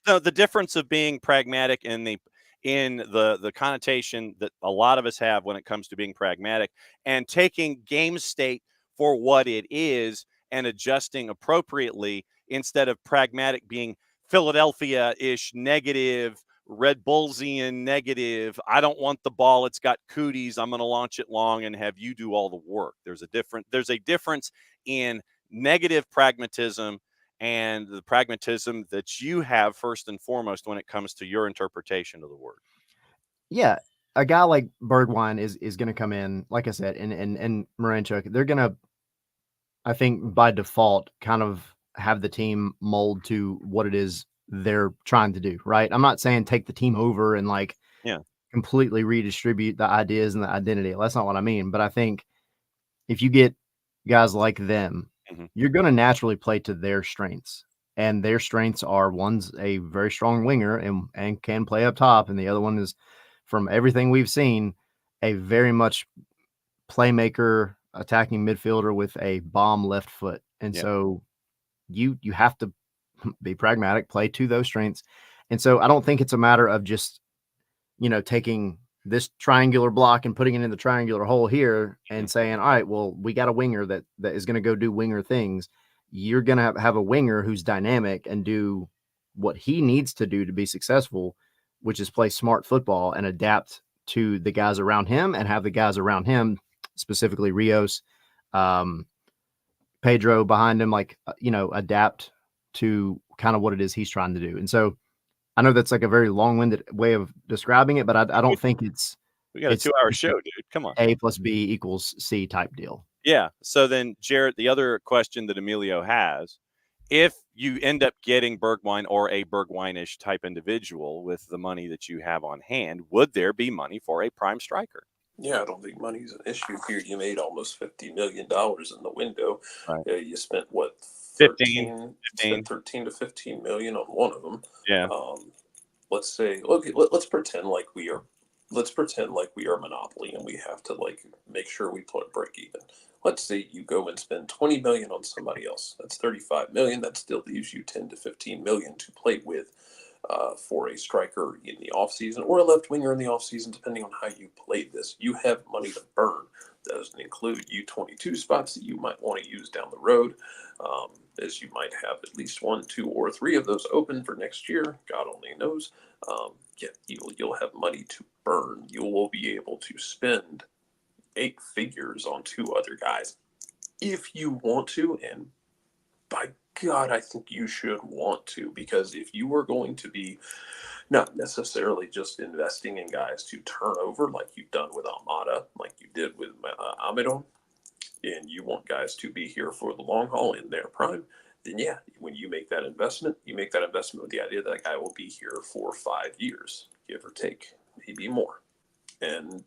the difference of being pragmatic in the connotation that a lot of us have when it comes to being pragmatic and taking game state for what it is and adjusting appropriately, instead of pragmatic being Philadelphia-ish negative, Red Bullsian negative. I don't want the ball. It's got cooties. I'm going to launch it long and have you do all the work. There's a difference in negative pragmatism and the pragmatism that you have first and foremost when it comes to your interpretation of the word. Yeah. a guy like Bergwijn is going to come in, like I said, and Moranchuk, they're going to, I think by default, kind of have the team mold to what it is they're trying to do, right? I'm not saying take the team over and like completely redistribute the ideas and the identity. That's not what I mean. But I think if you get guys like them, you're going to naturally play to their strengths. And their strengths are one's a very strong winger and can play up top. And the other one is, from everything we've seen, a very much playmaker, attacking midfielder with a bomb left foot. And so you have to be pragmatic, play to those strengths. And so I don't think it's a matter of just, taking this triangular block and putting it in the triangular hole here and saying, all right, well, we got a winger that is going to go do winger things. You're going to have a winger who's dynamic and do what he needs to do to be successful, which is play smart football and adapt to the guys around him and have the guys around him, specifically Rios, Pedro behind him, adapt to kind of what it is he's trying to do. And so I know that's like a very long-winded way of describing it, but I don't think we got a 2-hour show, dude. Come on. A plus B equals C type deal. Yeah. So then, Jared, the other question that Emilio has, if you end up getting Bergwijn or a Bergwijn-ish type individual with the money that you have on hand, would there be money for a prime striker? Yeah, I don't think money's an issue here. You made almost $50 million in the window. Right. You spent what, 15. Spent 13 to 15 million on one of them. Yeah. Let's say, okay, let's pretend like we are. Let's pretend like we are Monopoly and we have to like make sure we put break even. Let's say you go and spend 20 million on somebody else. That's 35 million. That still leaves you 10 to 15 million to play with for a striker in the offseason or a left winger in the offseason, depending on how you play this. You have money to burn. That doesn't include U22 spots that you might want to use down the road, as you might have at least 1, 2, or 3 of those open for next year. God only knows. You'll have money to burn. You will be able to spend 8 figures on 2 other guys if you want to, and by God, I think you should want to, because if you were going to be not necessarily just investing in guys to turn over like you've done with Almada, like you did with Amidon, and you want guys to be here for the long haul in their prime, then yeah, when you make that investment with the idea that a guy will be here for 5 years, give or take, maybe more. And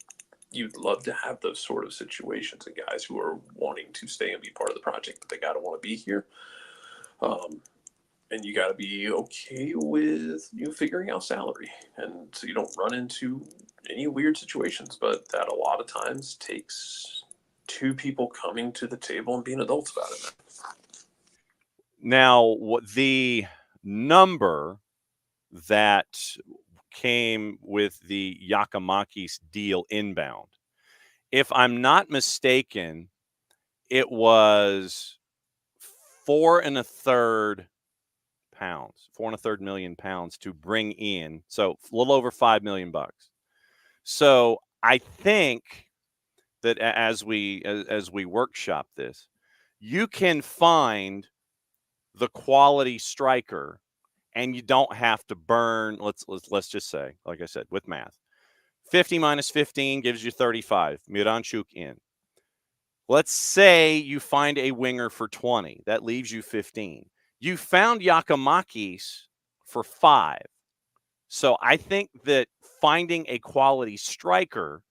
you'd love to have those sort of situations and guys who are wanting to stay and be part of the project, but they got to want to be here. And you got to be okay with figuring out salary, and so you don't run into any weird situations. But that a lot of times takes 2 people coming to the table and being adults about it. Now, the number that came with the Giacomakis deal inbound, if I'm not mistaken, it was 4.25 million pounds to bring in. So a little over $5 million. So I think that as we workshop this, you can find the quality striker, and you don't have to burn. Let's just say, like I said, with math, 50 minus 15 gives you 35. Miranchuk in. Let's say you find a winger for 20. That leaves you 15. You found Giacomakis for 5. So I think that finding a quality striker,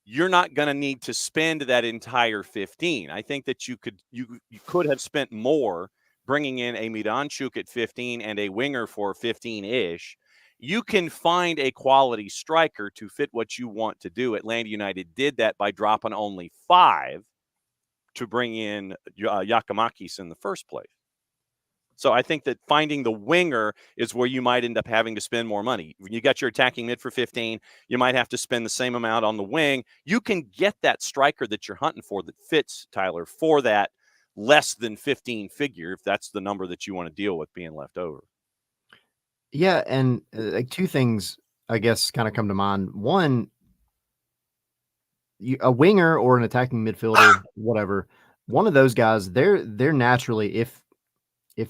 you're not going to need to spend that entire 15. I think that you could have spent more bringing in a Miranchuk at 15 and a winger for 15-ish. You can find a quality striker to fit what you want to do. Atlanta United did that by dropping only 5 to bring in Giacomakis in the first place. So I think that finding the winger is where you might end up having to spend more money. When you got your attacking mid for 15, you might have to spend the same amount on the wing. You can get that striker that you're hunting for that fits, Tyler, for that less than 15 figure, if that's the number that you want to deal with being left over. Yeah, and like 2 things, I guess, kind of come to mind. One, a winger or an attacking midfielder, whatever, one of those guys, they're naturally, if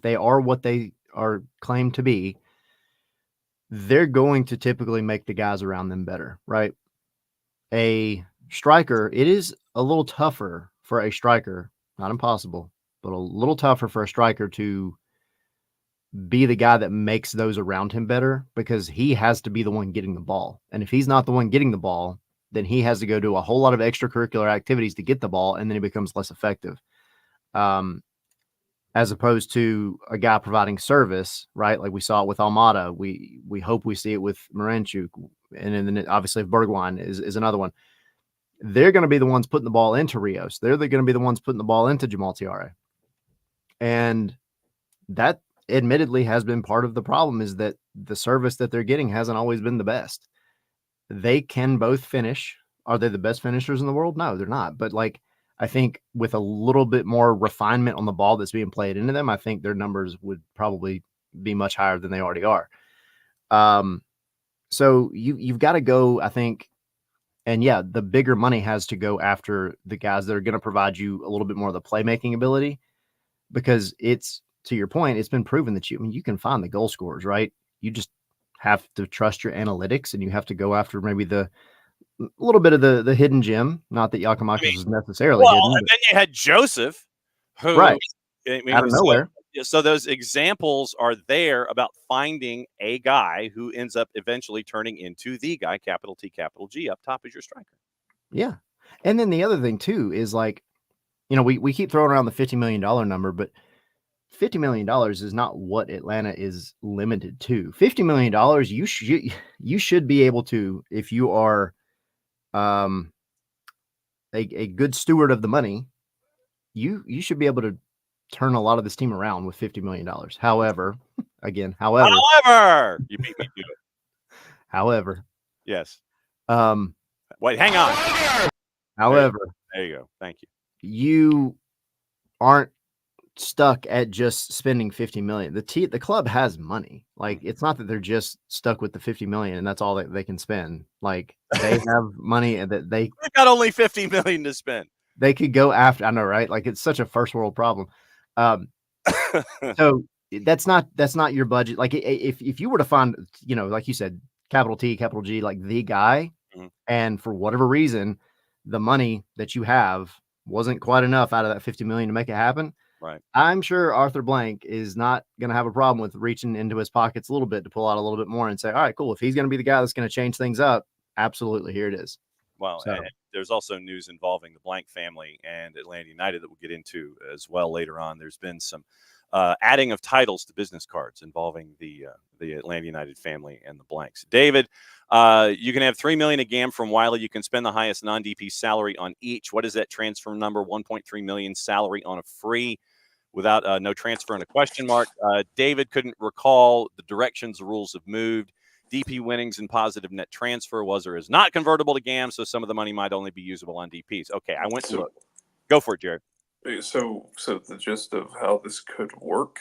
they are what they are claimed to be, they're going to typically make the guys around them better, right? a striker, it is a little tougher for a striker, not impossible, but a little tougher for a striker to be the guy that makes those around him better because he has to be the one getting the ball. And if he's not the one getting the ball, then he has to go do a whole lot of extracurricular activities to get the ball, and then he becomes less effective. As opposed to a guy providing service, right? Like we saw it with Almada. We hope we see it with Moranchuk. And then obviously if Bergwijn is another one. They're going to be the ones putting the ball into Rios. They're going to be the ones putting the ball into Jamal Tiare. And that admittedly has been part of the problem, is that the service that they're getting hasn't always been the best. They can both finish. Are they the best finishers in the world? No, they're not. But like, I think with a little bit more refinement on the ball that's being played into them, I think their numbers would probably be much higher than they already are. So you've got to go, I think, and yeah, the bigger money has to go after the guys that are going to provide you a little bit more of the playmaking ability, because it's, to your point, it's been proven that you can find the goal scorers, right? You just have to trust your analytics, and you have to go after maybe a little bit of the hidden gem. Not that Yakimakis was necessarily hidden. And then you had Joseph, who, right, I mean, out of nowhere. So those examples are there about finding a guy who ends up eventually turning into the guy, capital T, capital G, up top as your striker. Yeah. And then the other thing too is, like, we keep throwing around the $50 million number, but $50 million is not what Atlanta is limited to. $50 million, you should be able to, if you are a good steward of the money, you should be able to turn a lot of this team around with $50 million. However, you beat me to it. However, yes. Wait, hang on. However, there you go. Thank you. You aren't stuck at just spending 50 million. The club has money. Like, it's not that they're just stuck with the 50 million and that's all that they can spend. Like, they have money that they've got only 50 million to spend. They could go after. I know, right? Like, it's such a first world problem. So that's not your budget. Like, if you were to find, like you said, capital T, capital G, like the guy, and for whatever reason, the money that you have wasn't quite enough out of that 50 million to make it happen. Right. I'm sure Arthur Blank is not going to have a problem with reaching into his pockets a little bit to pull out a little bit more and say, all right, cool. If he's going to be the guy that's going to change things up, absolutely, here it is. Well, and there's also news involving the Blank family and Atlanta United that we'll get into as well later on. There's been some adding of titles to business cards involving the Atlanta United family and the Blanks. David, you can have $3 million a game from Wiley. You can spend the highest non-DP salary on each. What is that transfer number? 1.3 million salary on a free, without no transfer and a question mark. David couldn't recall the directions the rules have moved. DP winnings and positive net transfer was or is not convertible to GAM, so some of the money might only be usable on DPs. Okay, I went to it. Go for it, Jared. So the gist of how this could work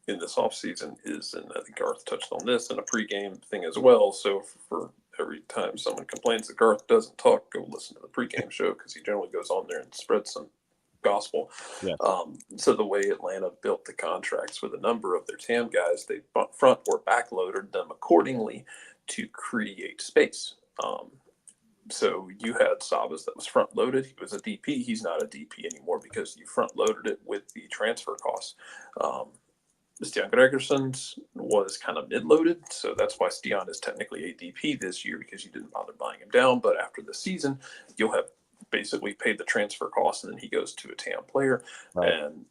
in this offseason is, and I think Garth touched on this in a pregame thing as well, so for every time someone complains that Garth doesn't talk, go listen to the pregame show, because he generally goes on there and spreads some gospel. Yes. So the way Atlanta built the contracts with a number of their TAM guys, they front or backloaded them accordingly to create space. So you had Sabas that was front loaded. He was a DP. He's not a DP anymore because you front loaded it with the transfer costs. Stian Gregersson's was kind of mid loaded. So that's why Stian is technically a DP this year, because you didn't bother buying him down. But after the season, you'll have basically paid the transfer costs, and then he goes to a TAM player. Right. And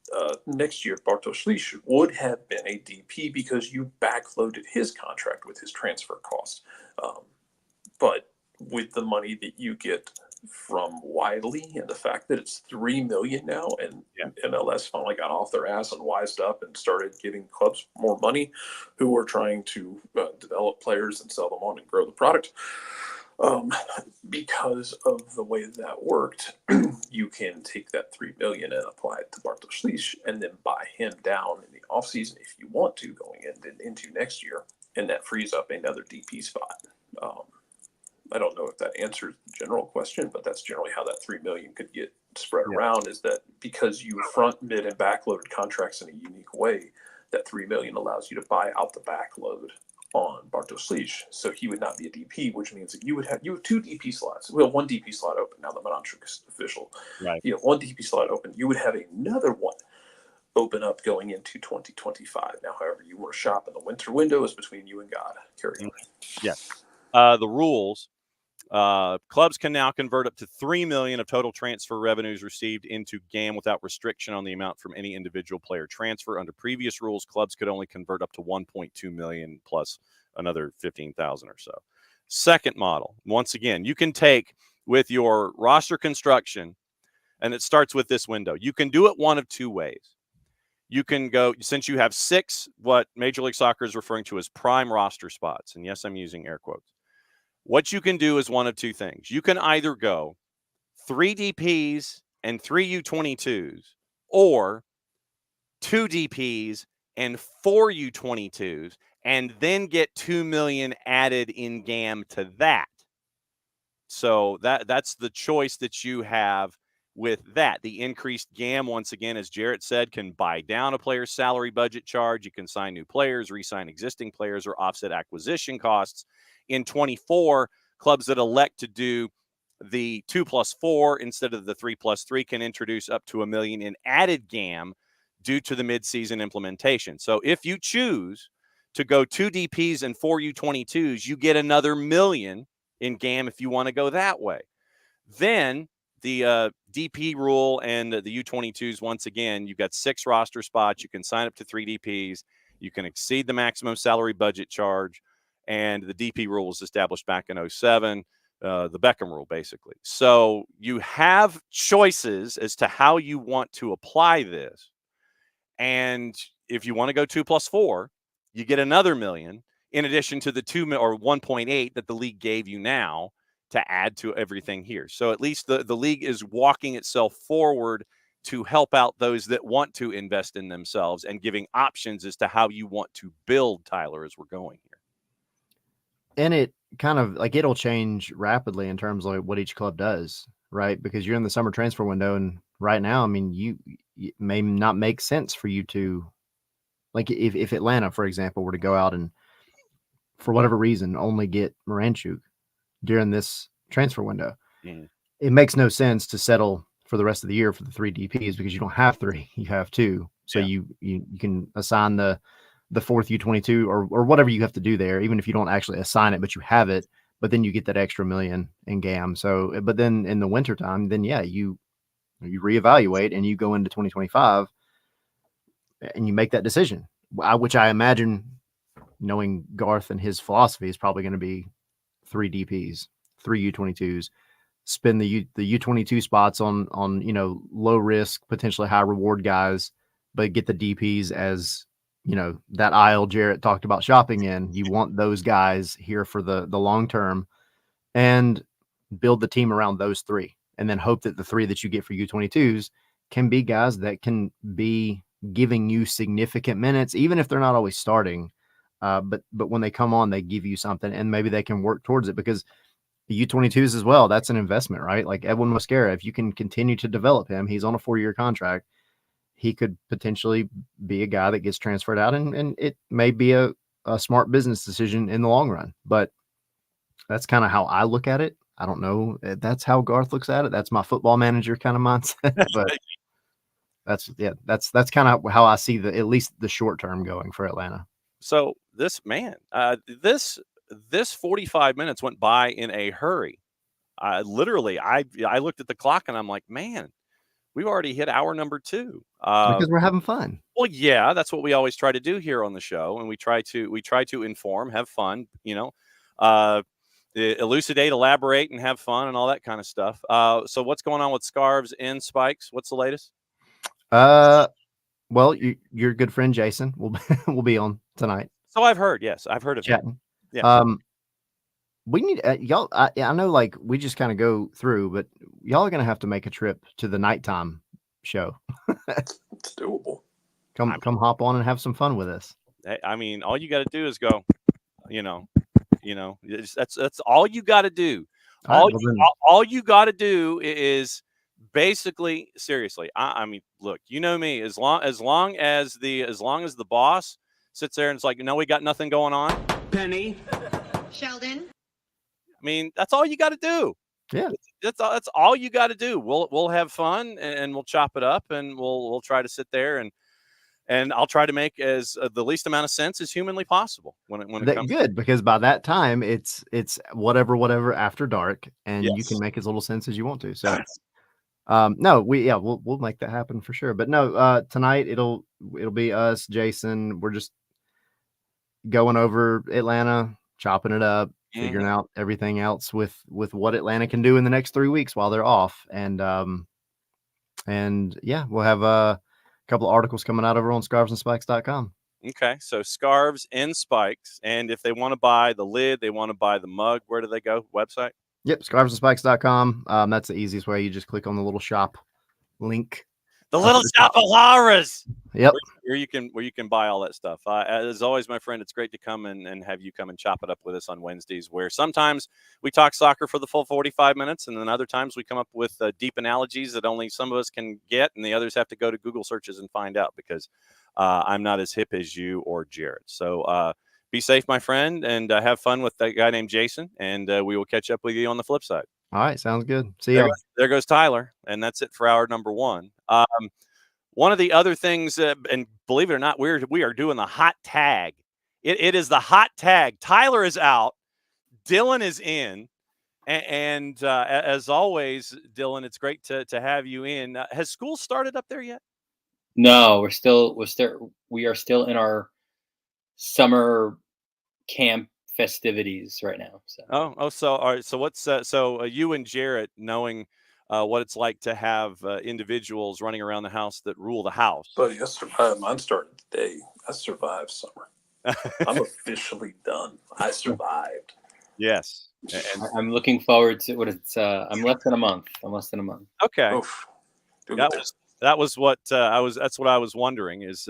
next year, Bartosz Lisz would have been a DP because you backloaded his contract with his transfer costs. But with the money that you get from Wiley and the fact that it's $3 million now, and MLS finally got off their ass and wised up and started giving clubs more money who are trying to develop players and sell them on and grow the product. Because of the way that worked, you can take that $3 million and apply it to Bartosz Lisz and then buy him down in the offseason if you want to, going into next year, and that frees up another DP spot. I don't know if that answers the general question, but that's generally how that $3 million could get spread around, is that because you front, mid, and backloaded contracts in a unique way, that $3 million allows you to buy out the backload on Bartosz Slić, so he would not be a DP, which means that you have 2 DP slots. Well, 1 DP slot open now that Montruk is official. Right. You have 1 DP slot open. You would have another one open up going into 2025. Now, however you want to shop in the winter window is between you and God. Carry on. Yeah. The rules. Clubs can now convert up to $3 million of total transfer revenues received into GAM without restriction on the amount from any individual player transfer. Under previous rules, clubs could only convert up to $1.2 million plus another 15,000 or so. Second model, once again, you can take with your roster construction, and it starts with this window. You can do it one of 2 ways. You can go, since you have 6, what Major League Soccer is referring to as prime roster spots, and yes, I'm using air quotes. What you can do is one of 2 things. You can either go 3 DPs and 3 U22s, or 2 DPs and 4 U22s, and then get $2 million added in GAM to that. So that's the choice that you have with that. The increased GAM, once again, as Jarrett said, can buy down a player's salary budget charge. You can sign new players, re-sign existing players, or offset acquisition costs. In 24, clubs that elect to do the 2+4 instead of the 3+3 can introduce up to $1 million in added GAM due to the midseason implementation. So if you choose to go 2 DPs and 4 U22s, you get another $1 million in GAM if you want to go that way. Then the DP rule and the U22s, once again, you've got 6 roster spots. You can sign up to 3 DPs. You can exceed the maximum salary budget charge. And the DP rule was established back in 2007, the Beckham rule, basically. So you have choices as to how you want to apply this. And if you want to go 2+4, you get another $1 million in addition to the 2 or 1.8 that the league gave you now to add to everything here. So at least the league is walking itself forward to help out those that want to invest in themselves and giving options as to how you want to build, Tyler, as we're going here. And it kind of like it'll change rapidly in terms of like what each club does, right? Because you're in the summer transfer window, and right now, I mean, it may not make sense for you to, like, if Atlanta, for example, were to go out and for whatever reason only get Moranchuk during this transfer window, it makes no sense to settle for the rest of the year for the 3 DPs because you don't have 3, you have 2. So you can assign the 4th U22 or whatever you have to do there, even if you don't actually assign it, but you have it, but then you get that extra $1 million in GAM. So, but then in the wintertime, then you reevaluate and you go into 2025 and you make that decision, which I imagine, knowing Garth and his philosophy, is probably going to be 3 DPs, 3 U22s, spend the U22 spots on low risk, potentially high reward guys, but get the DPs as that aisle Jarrett talked about shopping in. You want those guys here for the long term, and build the team around those 3, and then hope that the 3 that you get for U22s can be guys that can be giving you significant minutes, even if they're not always starting. But when they come on, they give you something, and maybe they can work towards it, because the U22s as well, that's an investment, right? Like Edwin Mosquera, if you can continue to develop him, he's on a 4-year contract. He could potentially be a guy that gets transferred out, and it may be a smart business decision in the long run. But that's kind of how I look at it. I don't know. That's how Garth looks at it. That's my football manager kind of mindset. But that's kind of how I see at least the short term going for Atlanta. So this 45 minutes went by in a hurry. I looked at the clock and I'm like, man, we've already hit hour number 2. Because we're having fun. Well, yeah, that's what we always try to do here on the show, and we try to inform, have fun, elucidate, elaborate, and have fun, and all that kind of stuff. So what's going on with scarves and spikes? What's the latest? Well, your good friend Jason will be on tonight. So I've heard. Yes, I've heard of chatting. Him. Yeah. We need y'all. I know, like, we just kind of go through, but y'all are gonna have to make a trip to the nighttime show. It's doable. Come hop on and have some fun with us. I mean, all you got to do is go. That's all you got to do. All you got to do is basically, seriously. I mean, look, you know me. As long as the boss sits there and it's like, no, we got nothing going on. Penny. Sheldon. I mean, that's all you got to do. Yeah. That's all you got to do. We'll have fun and we'll chop it up and we'll try to sit there and I'll try to make as the least amount of sense as humanly possible when it comes. Good, because by that time it's whatever after dark, and you Yes. can make as little sense as you want to. So, no, we'll make that happen for sure. But no, tonight it'll be us, Jason. We're just going over Atlanta, chopping it up, figuring out everything else with what Atlanta can do in the next 3 weeks while they're off, and yeah, we'll have a couple of articles coming out over on scarvesandspikes.com. Okay, so scarves and spikes, and if they want to buy the lid, they want to buy the mug, where do they go? Website? Yep, scarvesandspikes.com. That's the easiest way. You just click on the little shop link. The little shop of horrors. Yep. Where you can buy all that stuff. As always, my friend, it's great to come and have you come and chop it up with us on Wednesdays, where sometimes we talk soccer for the full 45 minutes, and then other times we come up with deep analogies that only some of us can get, and the others have to go to Google searches and find out, because I'm not as hip as you or Jared. So be safe, my friend, and have fun with that guy named Jason, and we will catch up with you on the flip side. All right, sounds good. See you. There goes Tyler, and that's it for hour number 1. One of the other things, and believe it or not, we are doing the hot tag. It is the hot tag. Tyler is out. Dylan is in. And as always, Dylan, it's great to have you in. Has school started up there yet? No, we are still in our summer camp festivities right now. So So all right. So what's you and Jarrett, knowing what it's like to have individuals running around the house that rule the house. Buddy, I survived. Mine started today. I survived summer. I'm officially done. I survived. Yes. And I'm looking forward to what it's. I'm less than a month. Okay. Oof. That was what that's what I was wondering, is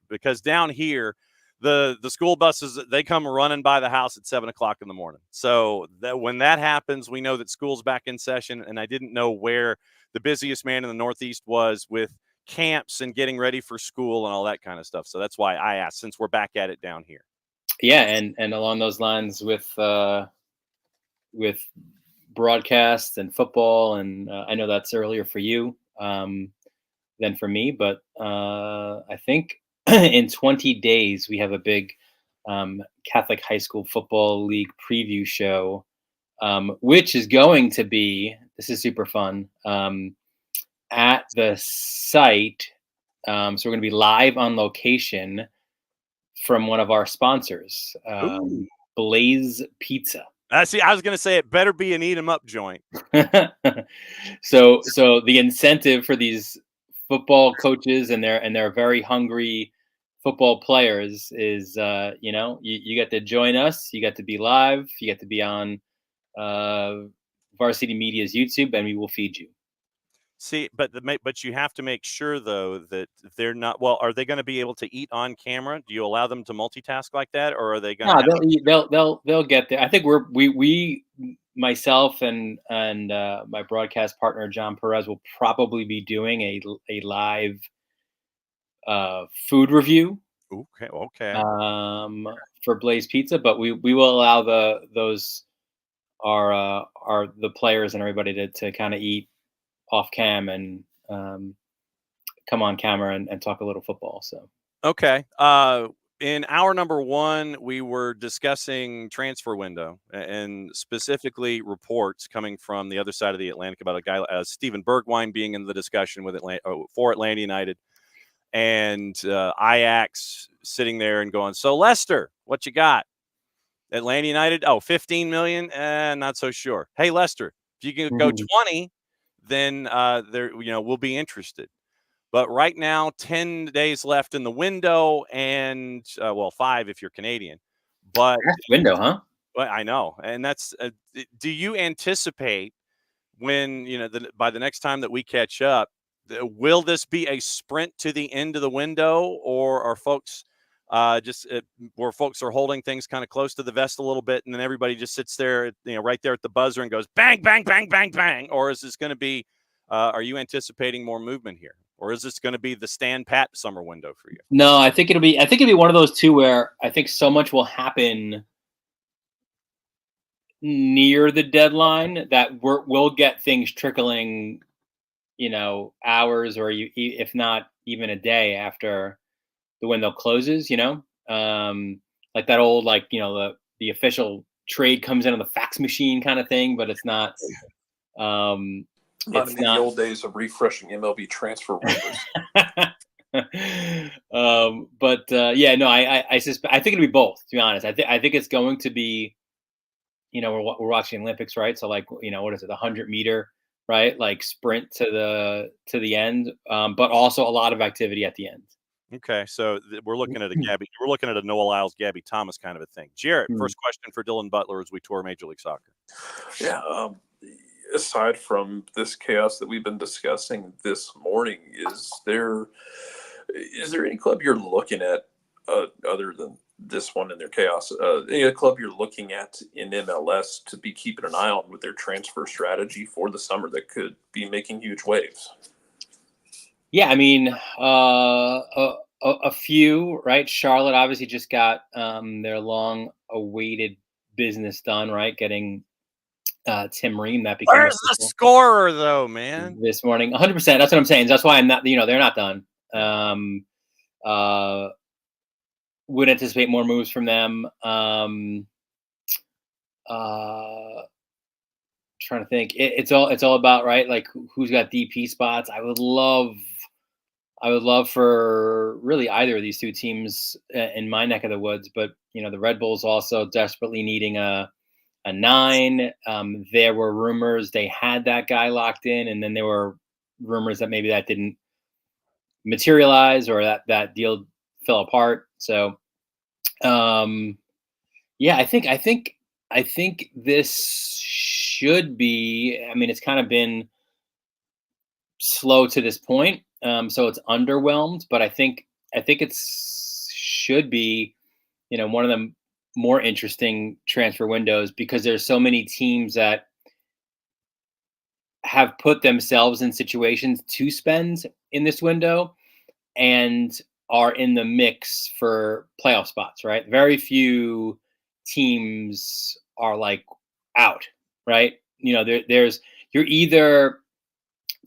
because down here the school buses, they come running by the house at 7:00 in the morning. So when that happens, we know that school's back in session. And I didn't know where the busiest man in the Northeast was with camps and getting ready for school and all that kind of stuff. So that's why I asked, since we're back at it down here. Yeah, and along those lines with broadcast and football, and I know that's earlier for you than for me, but I think in 20 days we have a big Catholic high school football league preview show, which is going to be, this is super fun, at the site. So we're going to be live on location from one of our sponsors, Blaze Pizza. See, I was going to say it better be an eat 'em up joint. So the incentive for these football coaches and their very hungry football players is, you get to join us, you get to be live, you get to be on Varsity Media's YouTube, and we will feed you. See, but you have to make sure, though, that they're not. Well, are they going to be able to eat on camera? Do you allow them to multitask like that, or are they going to? They'll get there. I think we myself and my broadcast partner John Perez will probably be doing a live food review. Okay. For Blaze Pizza, but we will allow the players and everybody to kind of eat off cam and come on camera and talk a little football. So okay. In hour number 1, we were discussing transfer window and specifically reports coming from the other side of the Atlantic about a guy, Steven Bergwijn, being in the discussion with for Atlanta United, and Ajax sitting there and going, "So Leicester, what you got? Atlanta United? Oh, 15 million? Not so sure. Hey, Leicester, if you can go 20, then we'll be interested." But right now, 10 days left in the window, and 5 if you're Canadian. But that's window, huh? Well, I know, and that's. Do you anticipate when by the next time that we catch up, will this be a sprint to the end of the window, or are folks where folks are holding things kind of close to the vest a little bit, and then everybody just sits there, right there at the buzzer and goes bang, bang, bang, bang, bang? Or is this going to be? Are you anticipating more movement here, or is this going to be the stand pat summer window for you? No, I think it'll be one of those two where I think so much will happen near the deadline that we'll get things trickling, hours or if not even a day after the window closes, like that old, the official trade comes in on the fax machine kind of thing, but it's not. Not It's in the not. old days of refreshing MLB transfer rumors. Yeah, no, I suspect. I think it'll be both. To be honest, I think it's going to be. We're watching Olympics, right? So what is it, the 100-meter, right? Like sprint to the end, but also a lot of activity at the end. Okay, so we're looking at a Noah Lyles, Gabby Thomas kind of a thing. Jarrett, first question for Dylan Butler as we tour Major League Soccer. Yeah. Aside from this chaos that we've been discussing this morning, is there any club you're looking at other than this one and their chaos? Any club you're looking at in MLS to be keeping an eye on with their transfer strategy for the summer that could be making huge waves? Yeah, I mean, a few, right? Charlotte obviously just got their long-awaited business done, right? Getting Tim Ream, that became Where's the scorer, though, man? this morning. 100%. That's what I'm saying. That's why I'm not. They're not done. Would anticipate more moves from them. Trying to think. It's all about, right, like who's got DP spots. I would love for really either of these two teams in my neck of the woods, but the Red Bulls also desperately needing a 9. There were rumors they had that guy locked in, and then there were rumors that maybe that didn't materialize or that deal fell apart. So, yeah, I think this should be. I mean, it's kind of been slow to this point, so it's underwhelmed. But I think it should be, one of the more interesting transfer windows because there's so many teams that have put themselves in situations to spend in this window and are in the mix for playoff spots, right? Very few teams are like out, right? There's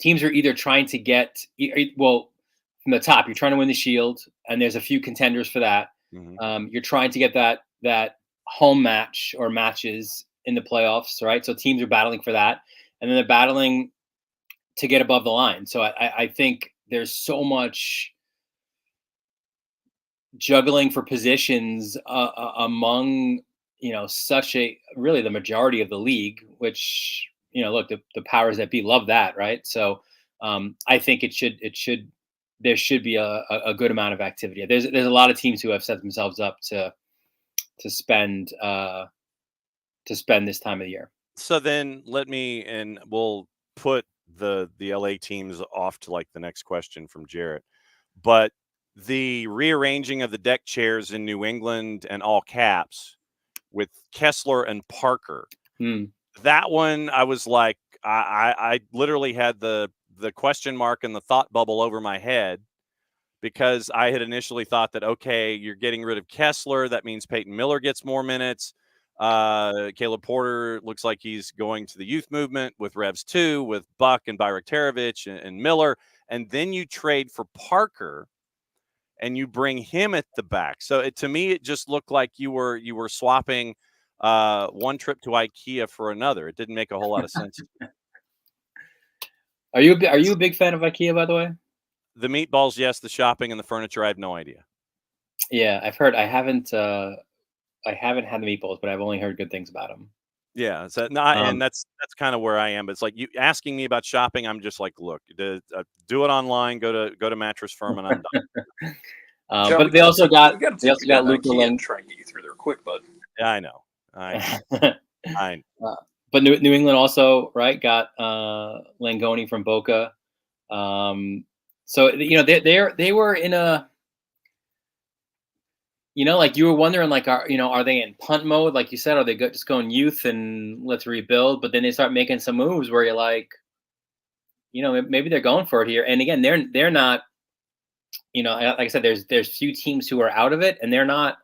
teams are either trying to get, well, from the top, you're trying to win the Shield, and there's a few contenders for that. Mm-hmm. You're trying to get that home match or matches in the playoffs, right? So teams are battling for that, and then they're battling to get above the line. So I think there's so much juggling for positions among such a really the majority of the league, which look, the powers that be love that, right? So I think there should be a good amount of activity. There's a lot of teams who have set themselves up to spend this time of the year. So then we'll put the LA teams off to like the next question from Jarrett. But the rearranging of the deck chairs in New England and all caps with Kessler and Parker. That one, I was like, I literally had the question mark and the thought bubble over my head because I had initially thought that, okay, you're getting rid of Kessler. That means Peyton Miller gets more minutes. Caleb Porter looks like he's going to the youth movement with Revs 2, with Buck and Bayraktarovich and Miller. And then you trade for Parker and you bring him at the back. So to me, it just looked like you were swapping one trip to IKEA for another. It didn't make a whole lot of sense. Are you a big fan of IKEA, by the way? The meatballs, yes. The shopping and the furniture, I have no idea. Yeah, I've heard. I haven't had the meatballs, but I've only heard good things about them. Yeah, so and that's kind of where I am. But it's like you asking me about shopping. I'm just like, look, do it online. Go to Mattress Firm, and I'm done. John, but they also got Luca Luka try and get you through there quick, bud. Yeah, I know. But New England also, right, got Langoni from Boca. So they were in a, like you were wondering, like, are they in punt mode, like you said? Are they just going youth and let's rebuild? But then they start making some moves where you're like, maybe they're going for it here. And again, they're not, like I said, there's few teams who are out of it, and they're not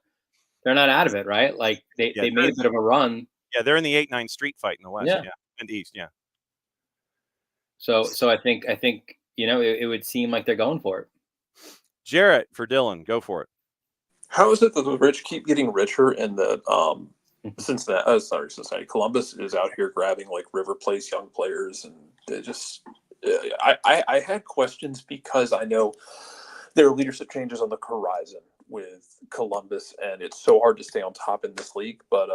out of it, right? Like they made a bit of a run. Yeah, they're in the 8-9 street fight in the West. Yeah. Yeah, and East. Yeah. So I think it would seem like they're going for it. Jarrett for Dylan, go for it. How is it that the rich keep getting richer and that Cincinnati, Columbus is out here grabbing like River Place young players, and they just I had questions because I know there are leadership changes on the horizon with Columbus, and it's so hard to stay on top in this league. But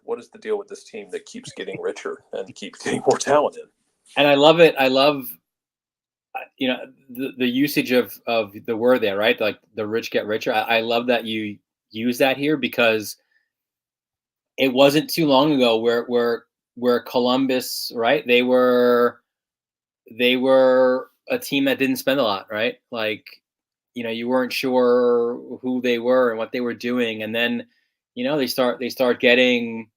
what is the deal with this team that keeps getting richer and keeps getting more talented? And I love it. I love the usage of the word there, right? Like the rich get richer. I love that you use that here, because it wasn't too long ago where Columbus, right? They were a team that didn't spend a lot, right? Like, you weren't sure who they were and what they were doing, and then they start getting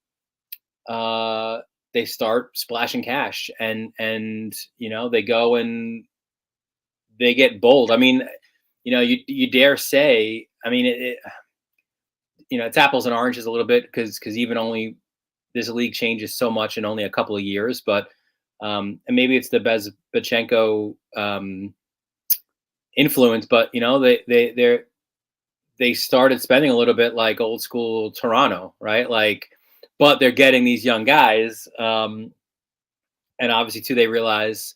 they start splashing cash, and they go and they get bold. I mean, you dare say, I mean, it's apples and oranges a little bit, because even only this league changes so much in only a couple of years, but and maybe it's the Bezbatchenko influence, but they started spending a little bit like old school Toronto, right? Like, but they're getting these young guys, and obviously too, they realize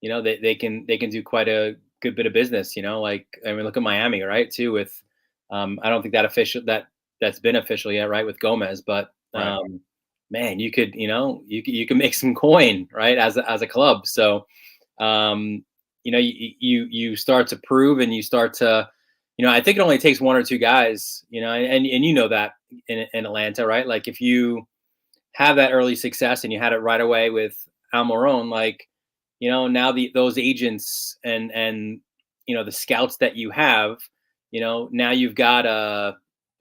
they can do quite a good bit of business. Like, I mean, look at Miami, right? Too, with I don't think that's been official yet, right? With Gomez, but Right. Man, you could you can make some coin, right? As a club, so you start to prove, and you start to I think it only takes one or two guys, and you know that in Atlanta, right? Like, if you have that early success and you had it right away with Almiron, like, now those agents and the scouts that you have, now you've got a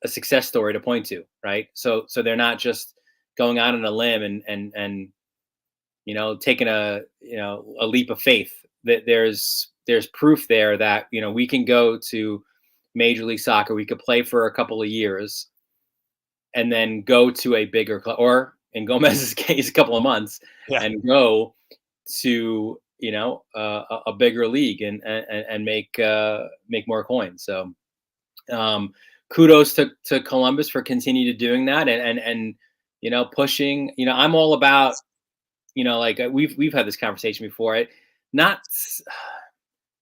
success story to point to, right? So they're not just going out on a limb and taking a leap of faith. That there's proof there that we can go to Major League Soccer, we could play for a couple of years, and then go to a bigger club, or in Gomez's case, a couple of months, and go to a bigger league and make more coins. So kudos to Columbus for continue to doing that, and pushing. I'm all about like we've had this conversation before.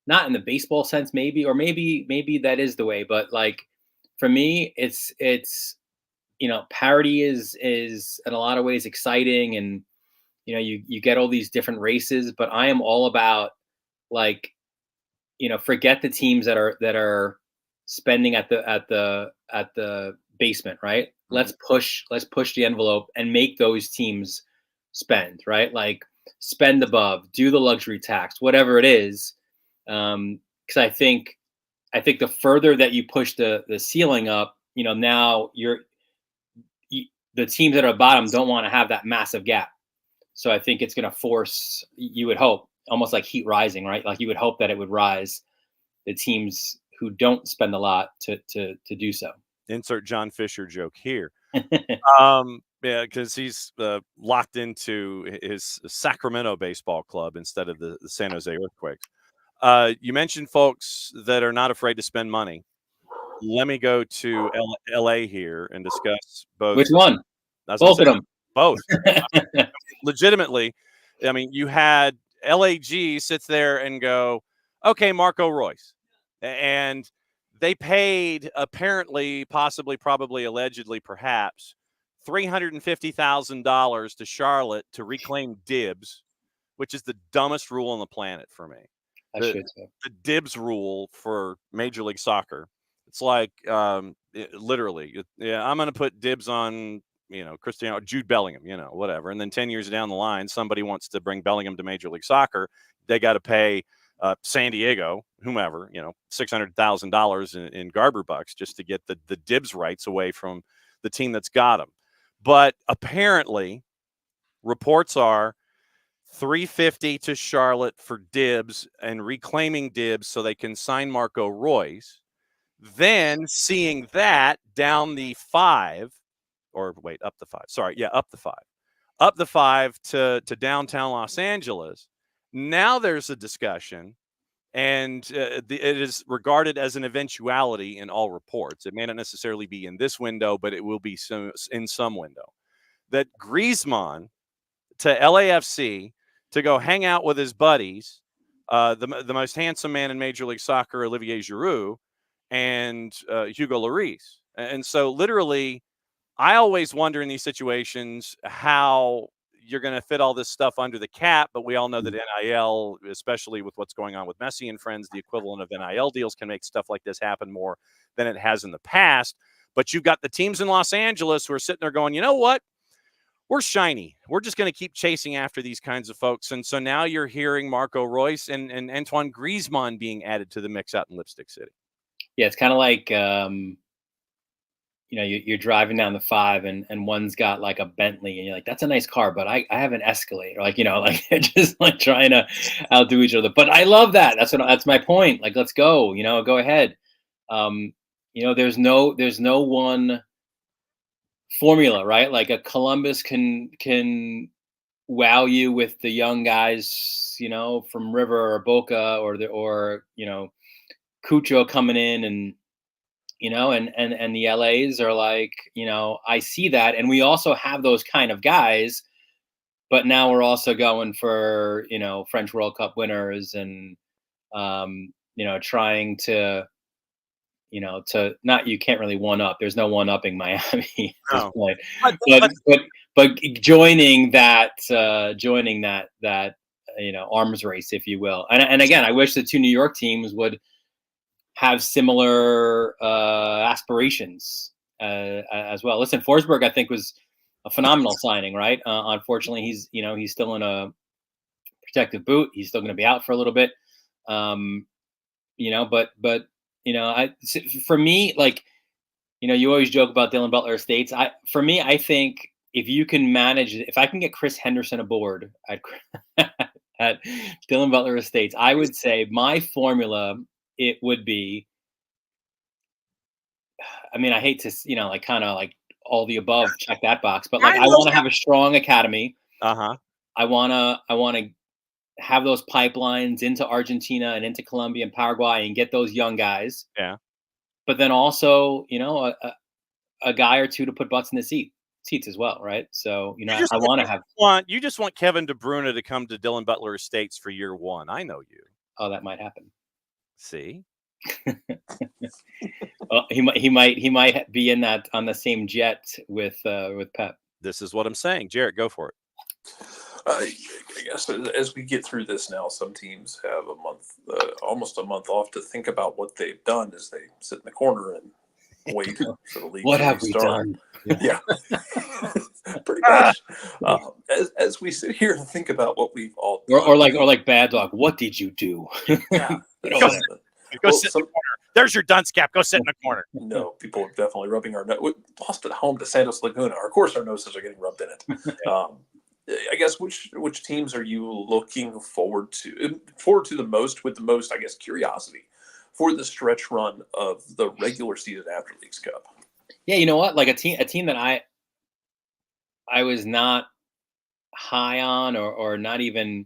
Not in the baseball sense, maybe, or maybe that is the way, but like for me, it's parity is in a lot of ways exciting, and you get all these different races, but I am all about, like, forget the teams that are spending at the basement, right? Mm-hmm. Let's push the envelope and make those teams spend, right? Like, spend above, do the luxury tax, whatever it is. Because I think the further that you push the ceiling up, now the teams that are bottom don't want to have that massive gap. So I think it's going to force, you would hope, almost like heat rising, right? Like, you would hope that it would rise the teams who don't spend a lot to do so. Insert John Fisher joke here. Yeah, because he's locked into his Sacramento baseball club instead of the San Jose Earthquakes. You mentioned folks that are not afraid to spend money. Let me go to LA here and discuss both. Which one? Both of them. Both. Legitimately, I mean, you had LAG sits there and go, okay, Marco Royce. And they paid, apparently, possibly, probably, allegedly, perhaps, $350,000 to Charlotte to reclaim dibs, which is the dumbest rule on the planet for me. The dibs rule for Major League Soccer. It's like, literally, I'm going to put dibs on, Cristiano, Jude Bellingham, whatever. And then 10 years down the line, somebody wants to bring Bellingham to Major League Soccer. They got to pay San Diego, whomever, $600,000 in Garber bucks just to get the dibs rights away from the team that's got them. But apparently, reports are $350 to Charlotte for dibs and reclaiming dibs so they can sign Marco Royce. Then, seeing that down the $5 or wait, up the 5. Sorry, yeah, up the 5. Up the 5 to downtown Los Angeles. Now there's a discussion, and it is regarded as an eventuality in all reports. It may not necessarily be in this window, but it will be in some window, that Griezmann to LAFC to go hang out with his buddies, the most handsome man in Major League Soccer, Olivier Giroud, and Hugo Lloris. And so literally, I always wonder in these situations how you're going to fit all this stuff under the cap, but we all know that NIL, especially with what's going on with Messi and friends, the equivalent of NIL deals can make stuff like this happen more than it has in the past. But you've got the teams in Los Angeles who are sitting there going, you know what? We're shiny. We're just going to keep chasing after these kinds of folks. And so now you're hearing Marco Reus and Antoine Griezmann being added to the mix out in Lipstick City. Yeah, it's kind of like, you're driving down the 5 and one's got like a Bentley and you're like, that's a nice car, but I have an Escalade. Like, like they're just like trying to outdo each other. But I love that. That's my point. Like, let's go, go ahead. There's no one formula, right? Like a Columbus can wow you with the young guys, from River or Boca or Cucho coming in and the LAs are like, I see that. And we also have those kind of guys, but now we're also going for, French World Cup winners and, trying to, you can't really one up. There's no one upping Miami at this point, but joining that arms race, if you will. And again, I wish the 2 New York teams would have similar aspirations as well. Listen, Forsberg, I think, was a phenomenal signing, right? Unfortunately, he's still in a protective boot. He's still going to be out for a little bit. For me, like, you always joke about Dylan Butler Estates. I think if you can manage, if I can get Chris Henderson aboard at Dylan Butler Estates, I would say my formula, it would be, I mean, I hate to, kind of like all the above, check that box, but like, I want to have a strong academy. Uh-huh. I want to have those pipelines into Argentina and into Colombia and Paraguay and get those young guys. Yeah. But then also, a guy or two to put butts in the seats as well, right? So, I want to have. You just want Kevin De Bruyne to come to Dylan Butler Estates for year 1. I know you. Oh, that might happen. See. Well, he might be in that on the same jet with Pep. This is what I'm saying. Jarrett, go for it. I guess as we get through this now, some teams have a month, almost a month off to think about what they've done as they sit in the corner and wait for the league. What have we done? Yeah, pretty much. As we sit here and think about what we've all done, or like Bad Dog, what did you do? Yeah, Go sit in the corner. There's your dunce cap. Go sit in the corner. No, people are definitely rubbing our nose. We lost at home to Santos Laguna. Of course, our noses are getting rubbed in it. I guess which teams are you looking forward to the most, with the most, I guess, curiosity for the stretch run of the regular season after Leagues Cup? Yeah, you know what? Like a team that I was not high on or not even,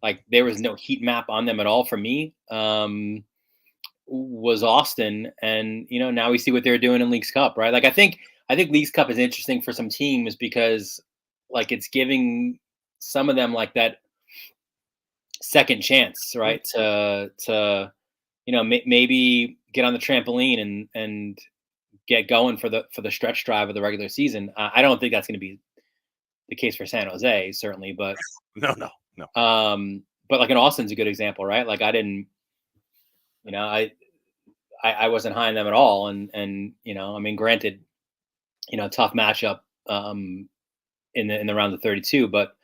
like, there was no heat map on them at all for me, was Austin. And, now we see what they're doing in Leagues Cup, right? Like, I think Leagues Cup is interesting for some teams because, like, it's giving some of them like that second chance, right? To maybe get on the trampoline and get going for the stretch drive of the regular season. I don't think that's going to be the case for San Jose, certainly, but No. But like in Austin's a good example, right? Like I didn't, I wasn't high on them at all, and I mean, granted, tough matchup in the round of 32, but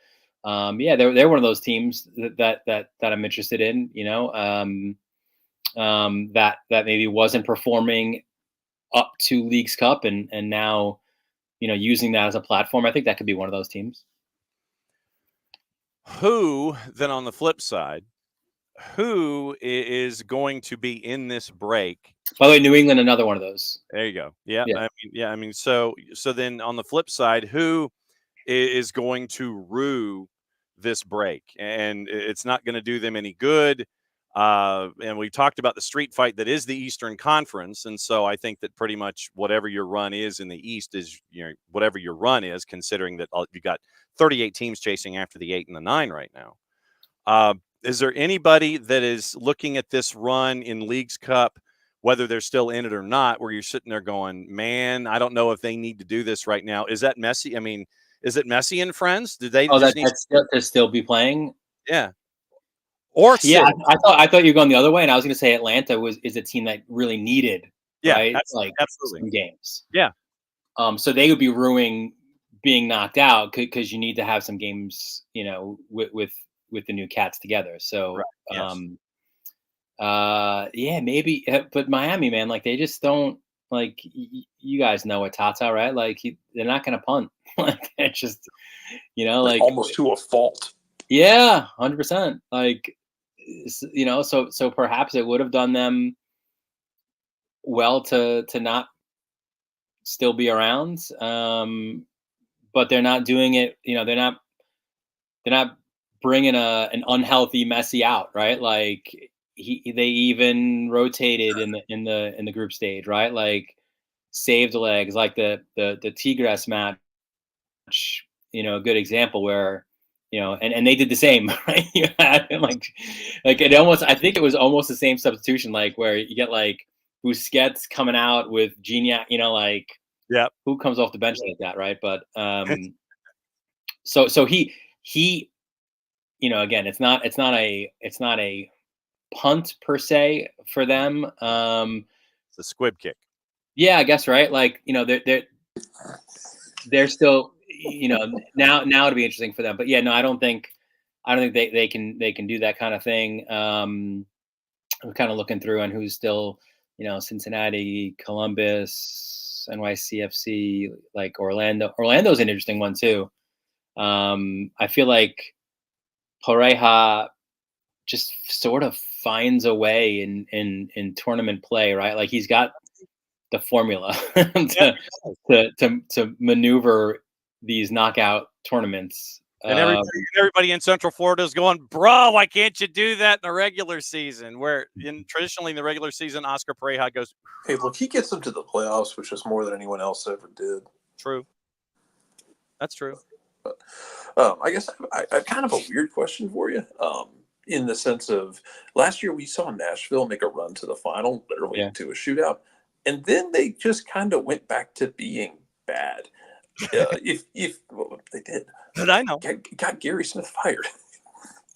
yeah, they're one of those teams that I'm interested in, that maybe wasn't performing up to Leagues Cup and now, using that as a platform. I think that could be one of those teams. Who then, on the flip side, who is going to be in this break By the way, New England, another one of those. There you go. Yeah. Yeah. I mean, so then on the flip side, who is going to rue this break? And it's not going to do them any good. And we talked about the street fight that is the Eastern Conference. And so I think that pretty much whatever your run is in the East is, whatever your run is, considering that you got 38 teams chasing after the 8 and the 9 right now. Is there anybody that is looking at this run in Leagues Cup, whether they're still in it or not, where you're sitting there going, man, I don't know if they need to do this right now? Is that Messi? I mean, is it Messi and friends? Do they just need to still be playing? Yeah. Or yeah, I thought you were going the other way, and I was going to say Atlanta is a team that really needed, right? Absolutely. Some games. Yeah. So they would be ruining being knocked out because you need to have some games, with the new Cats together. So, right. Yes. Yeah, maybe. But Miami, man, like they just don't like. You guys know what Tata, right? Like they're not going to punt. Like it's just, like almost to a fault. Yeah, 100%. Like, so perhaps it would have done them well to not still be around. But they're not doing it. They're not bringing an unhealthy Messi out, right? Like they even rotated in the group stage, right? Like saved legs, like the Tigres match. A good example where. And they did the same, right? You had like it almost. I think it was almost the same substitution, like where you get like Busquets coming out with Gignac, like who comes off the bench like that, right? But so he, again, it's not a punt per se for them. It's a squib kick. Yeah, I guess, right. Like they're still. Now it'll be interesting for them. But yeah, no, I don't think they can do that kind of thing. I'm kind of looking through on who's still, Cincinnati, Columbus, NYCFC, like Orlando. Orlando's an interesting one too. I feel like Pareja just sort of finds a way in tournament play, right? Like he's got the formula to maneuver these knockout tournaments. And everybody in Central Florida is going, bro, why can't you do that in the regular season? Where traditionally in the regular season, Oscar Pareja goes, hey, look, he gets them to the playoffs, which is more than anyone else ever did. True. That's true. But I guess I kind of a weird question for you. In the sense of last year we saw Nashville make a run to the final, literally to a shootout. And then they just kind of went back to being bad. If they did, but I know, got Gary Smith fired.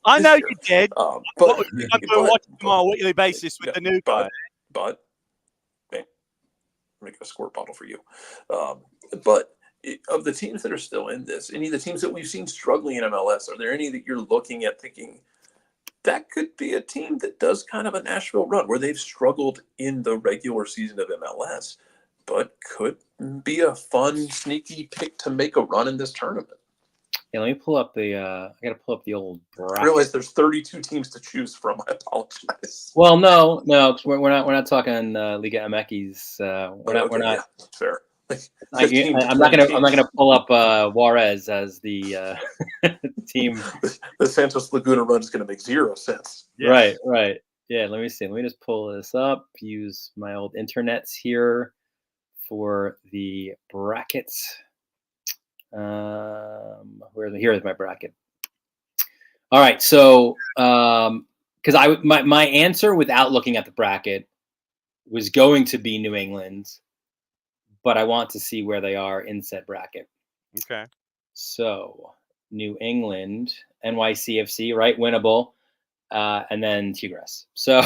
I know you did. But I'm watching him on a weekly basis with the new guy. But man, make a squirt bottle for you. But of the teams that are still in this, any of the teams that we've seen struggling in MLS, are there any that you're looking at thinking that could be a team that does kind of a Nashville run where they've struggled in the regular season of MLS, but could be a fun, sneaky pick to make a run in this tournament? Yeah, let me pull up the. I got to pull up the old bracket. I realize there's 32 teams to choose from. I apologize. Well, no, because we're not talking Liga MX. We're not. Yeah, fair. I'm not gonna pull up Juarez as the team. The Santos Laguna run is gonna make zero sense. Yes. Right. Yeah, let me see. Let me just pull this up. Use my old internets here for the brackets. Here's my bracket. All right, so because my answer without looking at the bracket was going to be New England, but I want to see where they are in said bracket. Okay. So New England, NYCFC, right? Winnable. And then Tigres. So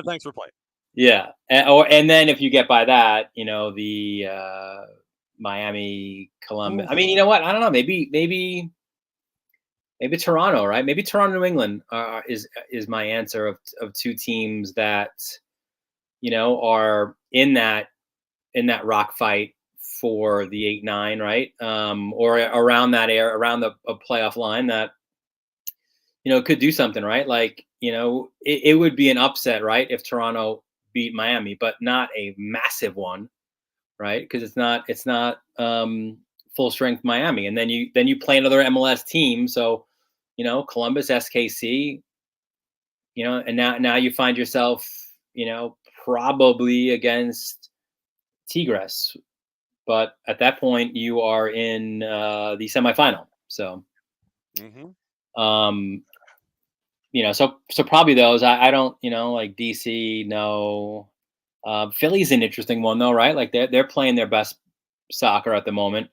thanks for playing. Yeah. And then if you get by that, the Miami, Columbus. I mean, you know what? I don't know. Maybe Toronto, right? Maybe Toronto, New England is my answer of two teams that, are in that rock fight for the 8-9, right? Or around that area, around a playoff line that, could do something, right? Like, it would be an upset, right? If Toronto beat Miami, but not a massive one, right? Because it's not full strength Miami, and then you play another MLS team. So, Columbus, SKC, and now you find yourself, probably against Tigres, but at that point you are in the semifinal. So, so probably those. I don't, like DC. No, Philly's an interesting one though, right? Like they're playing their best soccer at the moment.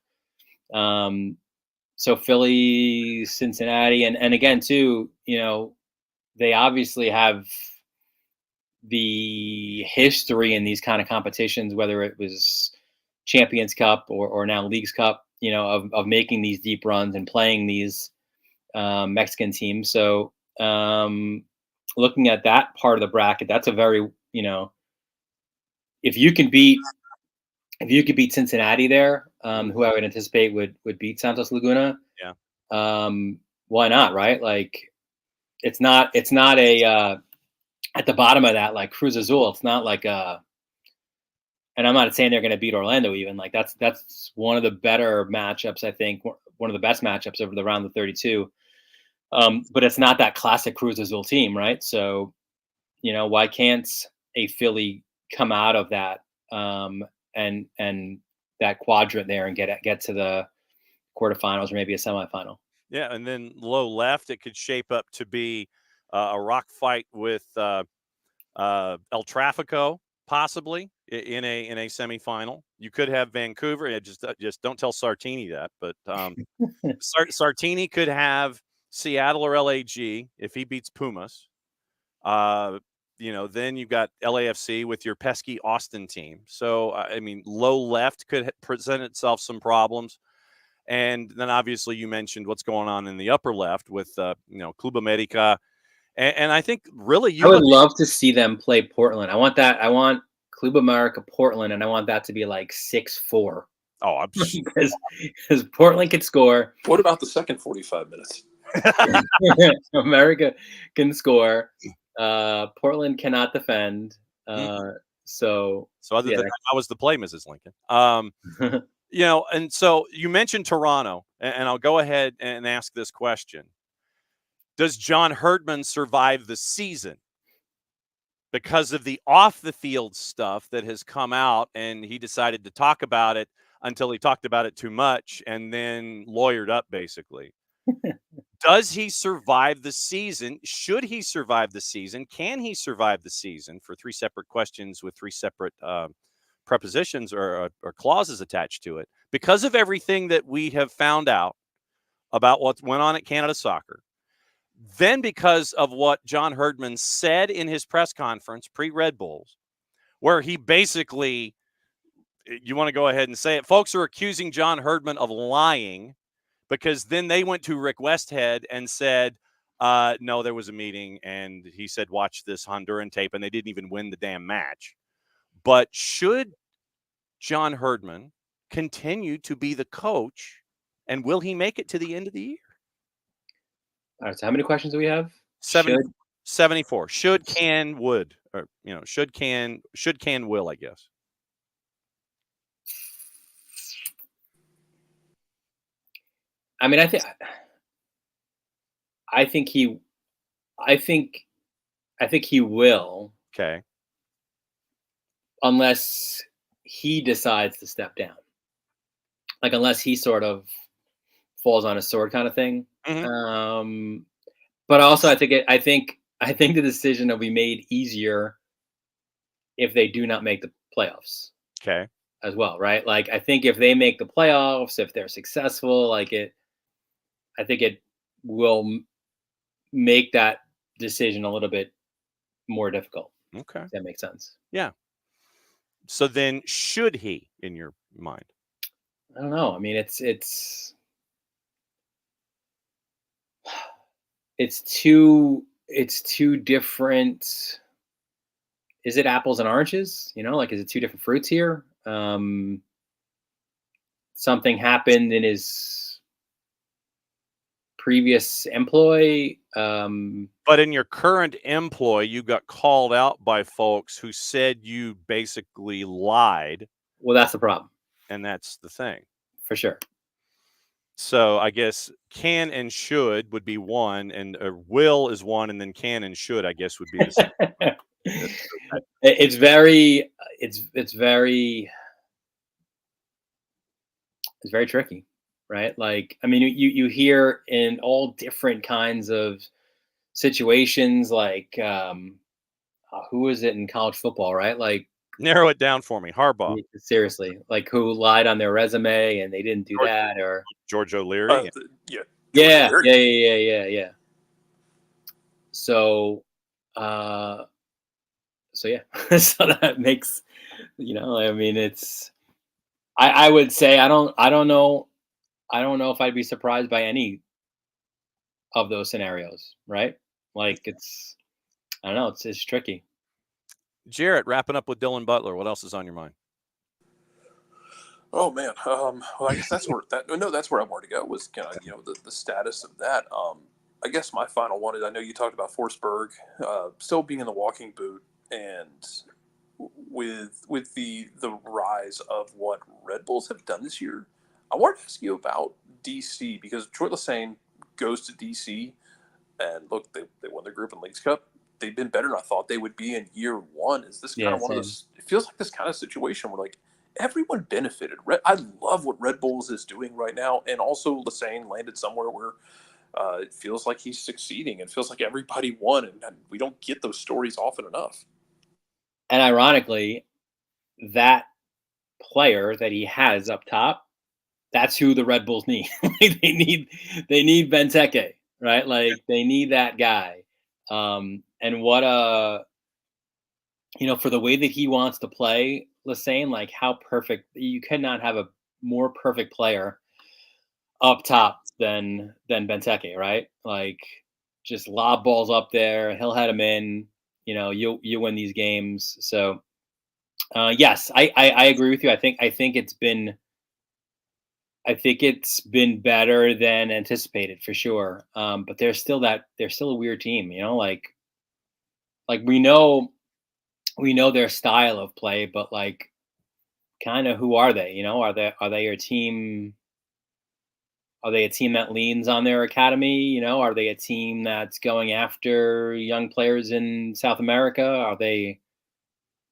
So Philly, Cincinnati, and again too, they obviously have the history in these kind of competitions, whether it was Champions Cup or now Leagues Cup, of making these deep runs and playing these Mexican teams. So looking at that part of the bracket, that's a very, if you could beat Cincinnati there, who I would anticipate would beat Santos Laguna. Yeah. Why not? Right? Like it's not a at the bottom of that, like Cruz Azul. It's not like and I'm not saying they're going to beat Orlando even. Like that's one of the better matchups. I think one of the best matchups over the round of 32. But it's not that classic Cruz Azul team, right? So, why can't a Philly come out of that and that quadrant there and get to the quarterfinals or maybe a semifinal? Yeah, and then low left, it could shape up to be a rock fight with El Trafico, possibly in a semifinal. You could have Vancouver. Just don't tell Sartini that, but Sartini could have Seattle or LAG if he beats Pumas. Then you've got LAFC with your pesky Austin team. So, low left could present itself some problems. And then obviously you mentioned what's going on in the upper left with, Club America. And I think really I would love to see them play Portland. I want that. I want Club America Portland, and I want that to be like 6-4. Oh, I'm because Portland can score. What about the second 45 minutes? America can score. Portland cannot defend. So other than that, how was the play, Mrs. Lincoln? And so you mentioned Toronto, and I'll go ahead and ask this question. Does John Herdman survive the season? Because of the off-the-field stuff that has come out, and he decided to talk about it until he talked about it too much and then lawyered up, basically. Does he survive the season? Should he survive the season? Can he survive the season? For three separate questions with three separate prepositions or clauses attached to it. Because of everything that we have found out about what went on at Canada Soccer, then because of what John Herdman said in his press conference pre-Red Bulls, where he basically, you want to go ahead and say it, folks are accusing John Herdman of lying because then they went to Rick Westhead and said, no, there was a meeting, and he said, watch this Honduran tape, and they didn't even win the damn match. But should John Herdman continue to be the coach, and will he make it to the end of the year? All right, so how many questions do we have? 74. Should, can, would, or should, can, will, I guess. I mean, I think he will. Okay. Unless he decides to step down, like unless he sort of falls on his sword, kind of thing. Mm-hmm. But also, I think the decision will be made easier if they do not make the playoffs. Okay. As well, right? Like I think if they make the playoffs, if they're successful, I think it will make that decision a little bit more difficult. Okay. If that makes sense. Yeah. So then should he, in your mind? I don't know. I mean, it's two different. Is it apples and oranges? Like, is it two different fruits here? Something happened in his previous employ. But in your current employ, you got called out by folks who said you basically lied. Well, that's the problem. And that's the thing. For sure. So I guess can and should would be one, and will is one, and then can and should, I guess, would be the second. It's very tricky, right? Like, I mean, you hear in all different kinds of situations, like who is it in college football, right? Like, narrow it down for me. Harbaugh. Seriously, like who lied on their resume and they didn't do that, or George O'Leary. Yeah. So yeah. So that makes, I mean, it's, I would say I don't know if I'd be surprised by any of those scenarios, right? Like, I don't know, it's tricky. Jarrett, wrapping up with Dylan Butler, what else is on your mind? Oh man, well, I guess that's where that's where I wanted to go, was kind of the status of that. I guess my final one is, I know you talked about Forsberg still being in the walking boot, and with the rise of what Red Bulls have done this year, I wanted to ask you about DC, because Troy Lesane goes to DC, and look, they won their group in Leagues Cup. They've been better than I thought they would be in year one. Is this kind of one of those? It feels like this kind of situation where, like, everyone benefited. I love what Red Bulls is doing right now, and also Lesane landed somewhere where it feels like he's succeeding. It feels like everybody won, and we don't get those stories often enough. And ironically, that player that he has up top, that's who the Red Bulls need. They need Benteke, right? Like, they need that guy. And what for the way that he wants to play, Lesane, like, how perfect, you cannot have a more perfect player up top than Benteke, right? Like, just lob balls up there, he'll head them in. You win these games. So yes, I agree with you. I think it's been better than anticipated, for sure. But they're still a weird team, like we know their style of play, but, like, kind of who are they? Are they your team? Are they a team that leans on their academy? Are they a team that's going after young players in South America? They're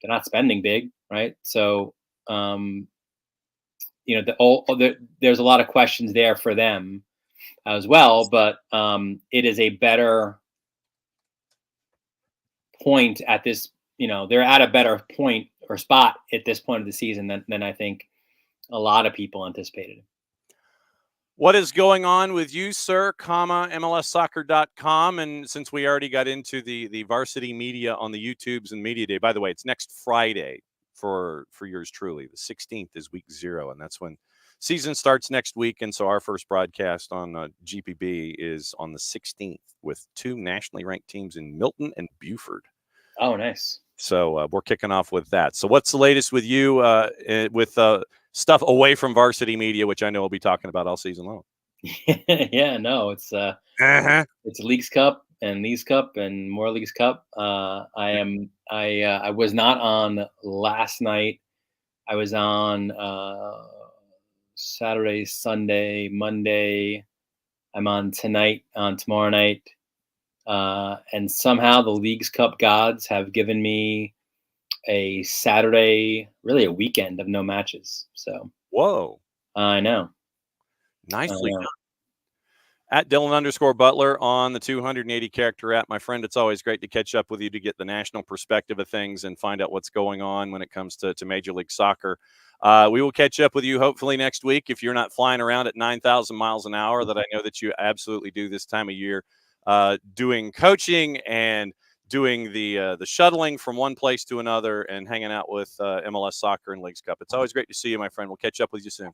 not spending big, right? So, there's a lot of questions there for them as well. But it is a better point at this. They're at a better point or spot at this point of the season than I think a lot of people anticipated. What is going on with you, sir, MLSsoccer.com? And since we already got into the varsity media on the YouTubes and Media Day, by the way, it's next Friday for yours truly. The 16th is week 0, and that's when season starts next week. And so our first broadcast on GPB is on the 16th with 2 nationally ranked teams in Milton and Buford. Oh, nice. So we're kicking off with that. So what's the latest with you with stuff away from varsity media, which I know we'll be talking about all season long? Yeah, no, it's it's Leagues Cup and Leagues Cup and more Leagues Cup. I was not on last night. I was on Saturday, Sunday, Monday. I'm on tonight, on tomorrow night. And somehow the Leagues Cup gods have given me a Saturday, really a weekend of no matches. So, whoa, I know. Nicely done. At Dylan_Butler on the 280 character app. My friend, it's always great to catch up with you to get the national perspective of things and find out what's going on when it comes to Major League Soccer. We will catch up with you hopefully next week, if you're not flying around at 9,000 miles an hour, that I know that you absolutely do this time of year, doing coaching and doing the shuttling from one place to another and hanging out with MLS Soccer and Leagues Cup. It's always great to see you, my friend. We'll catch up with you soon.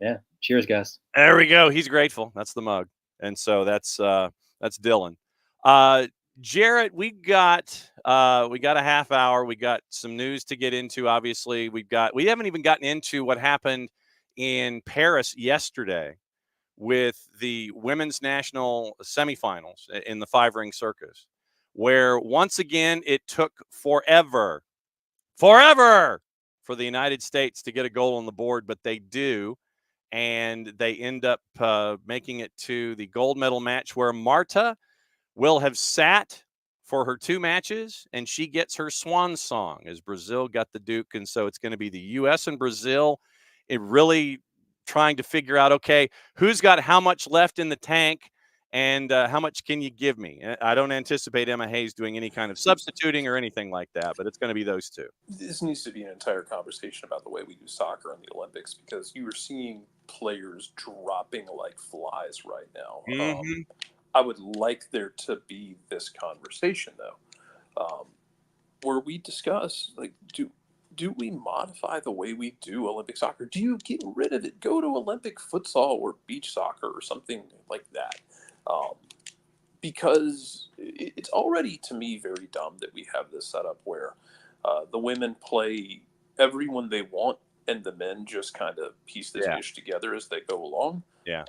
Yeah. Cheers, guys. There we go. He's grateful. That's the mug. And so that's Dylan. Jarrett, we got a half hour. We got some news to get into. Obviously, we haven't even gotten into what happened in Paris yesterday with the women's national semifinals in the 5-ring circus, where once again it took forever for the United States to get a goal on the board, but they do. And they end up making it to the gold medal match, where Marta will have sat for her 2 matches, and she gets her swan song as Brazil got the Duke. And so it's going to be the U.S. and Brazil really trying to figure out, okay, who's got how much left in the tank, and how much can you give me? I don't anticipate Emma Hayes doing any kind of substituting or anything like that, but it's going to be those 2. This needs to be an entire conversation about the way we do soccer in the Olympics, because you are seeing players dropping like flies right now. Mm-hmm. I would like there to be this conversation, though, where we discuss, like, do we modify the way we do Olympic soccer? Do you get rid of it? Go to Olympic futsal or beach soccer or something like that. Because it's already, to me, very dumb that we have this setup where the women play everyone they want and the men just kind of piece this dish together as they go along. Yeah.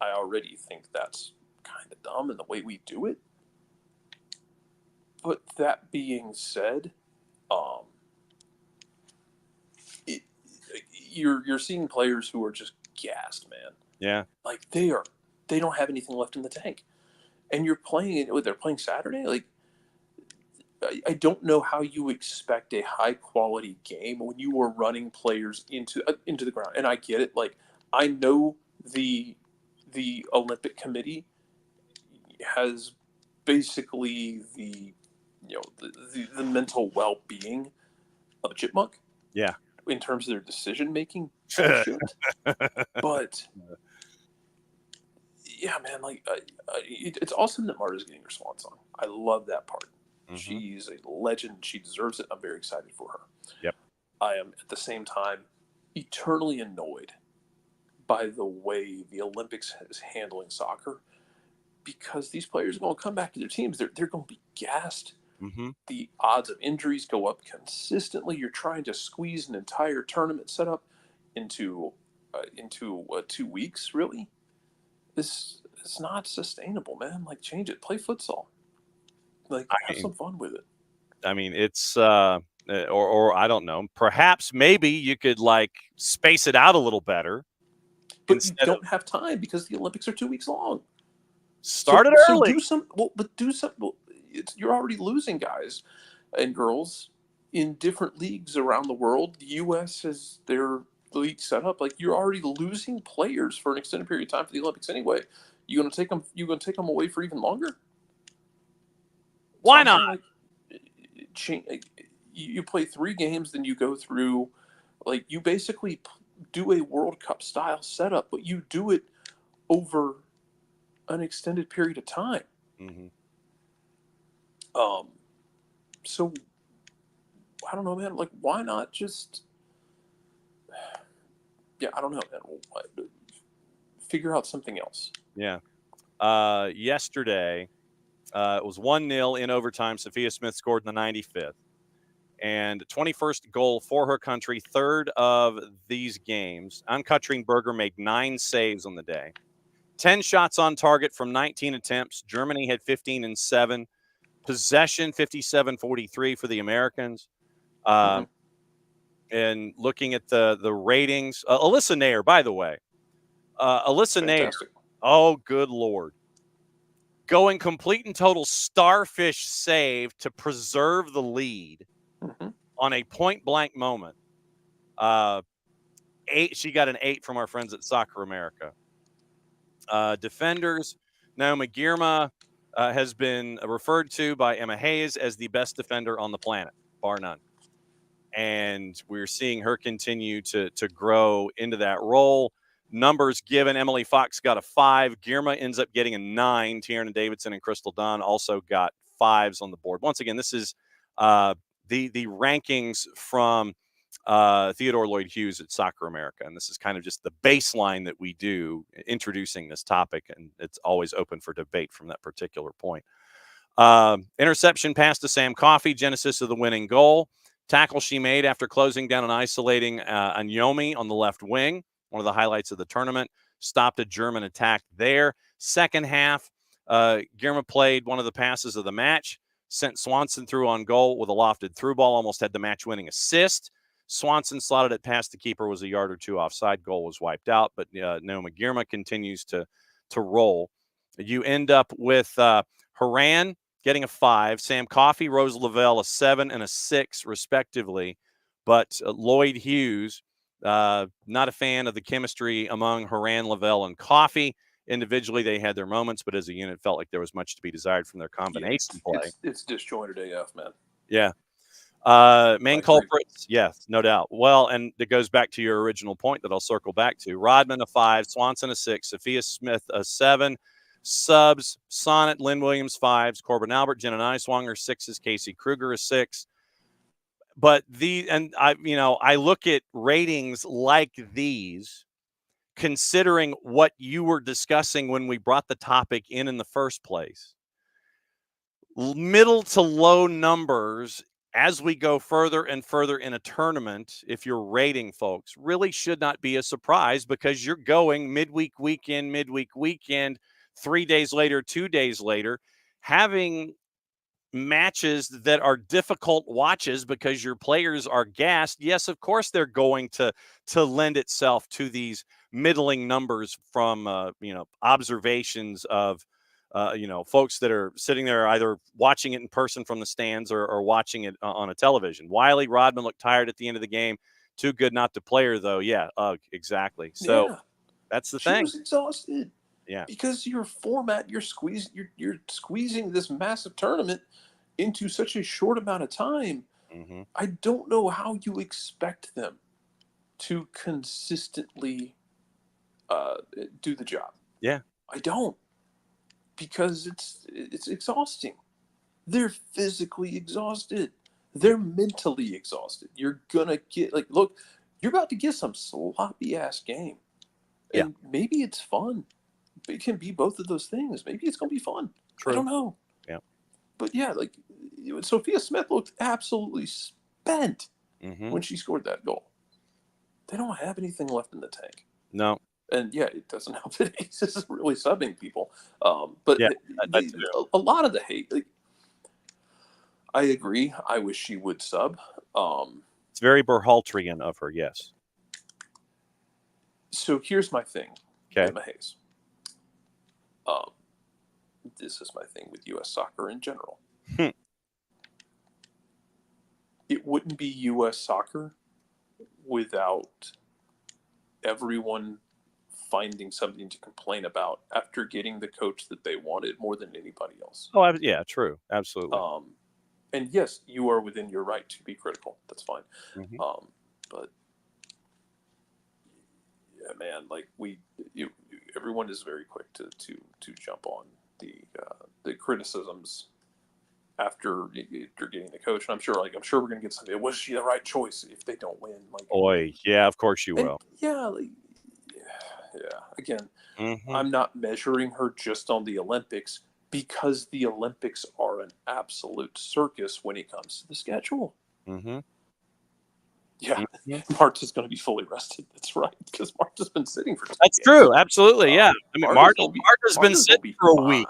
I already think that's kind of dumb in the way we do it. But that being said, you're seeing players who are just gassed, man. Yeah. Like they don't have anything left in the tank. And you're playing it. They're playing Saturday. Like, I don't know how you expect a high quality game when you are running players into the ground. And I get it. Like, I know the Olympic Committee has basically the mental well being of a chipmunk. Yeah. In terms of their decision making, but. Yeah, man, like it's awesome that Marta's getting her swan song. I love that part. Mm-hmm. She's a legend. She deserves it. I'm very excited for her. Yep. I am at the same time eternally annoyed by the way the Olympics is handling soccer, because these players are going to come back to their teams. They're going to be gassed. Mm-hmm. The odds of injuries go up consistently. You're trying to squeeze an entire tournament setup into 2 weeks, really. This is not sustainable, man. Like, change it. Play futsal. Like, have some fun with it. I mean, it's or I don't know. Perhaps maybe you could like space it out a little better. But you don't have time because the Olympics are 2 weeks long. Start it early. So do some. Well, but do some. Well, you're already losing guys and girls in different leagues around the world. The U.S. has their league set up. Like, you're already losing players for an extended period of time for the Olympics anyway. You gonna take them away for even longer? Why not? Like, you play 3 games, then you go through, like, you basically do a World Cup style setup, but you do it over an extended period of time. Mm-hmm. So I don't know, man. Like, why not just? Yeah, I don't know, man. Figure out something else. Yeah. Yesterday, it was 1-0 in overtime. Sophia Smith scored in the 95th. And 21st goal for her country, 3rd of these games. Ann-Katrin Berger made 9 saves on the day. 10 shots on target from 19 attempts. Germany had 15 and 7. Possession, 57-43 for the Americans. And looking at the ratings, Alyssa Nair, by the way. Alyssa Nair. Oh, good Lord. Going complete and total starfish save to preserve the lead on a point-blank moment. 8. She got an 8 from our friends at Soccer America. Defenders, Naomi Girma has been referred to by Emma Hayes as the best defender on the planet, bar none. And we're seeing her continue to grow into that role. Numbers given, Emily Fox got a 5. Girma ends up getting a 9. Tierna Davidson and Crystal Dunn also got 5s on the board. Once again, this is the rankings from Theodore Lloyd Hughes at Soccer America. And this is kind of just the baseline that we do introducing this topic. And it's always open for debate from that particular point. Interception pass to Sam Coffey, genesis of the winning goal. Tackle she made after closing down and isolating Anyomi on the left wing, one of the highlights of the tournament. stopped a German attack there. Second half, Guillermo played one of the passes of the match, sent Swanson through on goal with a lofted through ball, almost had the match-winning assist. Swanson slotted it past the keeper, was a yard or two offside. Goal was wiped out, but Noma Guillermo continues to roll. You end up with Haran getting a 5, Sam Coffey, Rose Lavelle a 7 and a 6, respectively. But Lloyd Hughes, not a fan of the chemistry among Haran, Lavelle, and Coffey. Individually, they had their moments, but as a unit, felt like there was much to be desired from their combination play. It's disjointed AF, man. Yeah. Main culprits, yes, no doubt. Well, and it goes back to your original point that I'll circle back to. Rodman a 5, Swanson a 6, Sophia Smith a 7, subs, Sonnet, Lynn Williams 5s, Corbin Albert, Jenna Niswanger 6s, Casey Kruger a 6. But I look at ratings like these, considering what you were discussing when we brought the topic in the first place. Middle to low numbers as we go further and further in a tournament, if you're rating folks, really should not be a surprise, because you're going midweek weekend, 3 days later, 2 days later, having matches that are difficult watches because your players are gassed. Yes, of course they're going to lend itself to these middling numbers from observations of folks that are sitting there either watching it in person from the stands or watching it on a television. Wiley, Rodman looked tired at the end of the game. Too good not to play her, though. Yeah, exactly. So that's the thing. She was exhausted. Yeah, because your format, you're squeezing this massive tournament into such a short amount of time. Mm-hmm. I don't know how you expect them to consistently do the job. Yeah, I don't, because it's exhausting. They're physically exhausted. They're mentally exhausted. You're gonna get look, you're about to get some sloppy ass game, and maybe it's fun. It can be both of those things. Maybe it's going to be fun. True. I don't know. Yeah. But yeah, Sophia Smith looked absolutely spent when she scored that goal. They don't have anything left in the tank. No. And yeah, it doesn't help that Ace is really subbing people. But yeah, a lot of the hate, I agree. I wish she would sub. It's very Berhalterian of her, yes. So here's my thing, Emma Hayes. This is my thing with U.S. soccer in general. It wouldn't be U.S. soccer without everyone finding something to complain about after getting the coach that they wanted more than anybody else. Oh, yeah, true. Absolutely. And yes, you are within your right to be critical. That's fine. Mm-hmm. But yeah, man, everyone is very quick to jump on the criticisms after getting the coach. And I'm sure we're gonna get something. Was she the right choice if they don't win? Yeah, of course you will. Yeah. Again, I'm not measuring her just on the Olympics, because the Olympics are an absolute circus when it comes to the schedule. Mm-hmm. Yeah, Marta's going to be fully rested. That's right, because Marta's been sitting for 2 That's games. True, absolutely, yeah. I mean, Marta's been sitting for a week.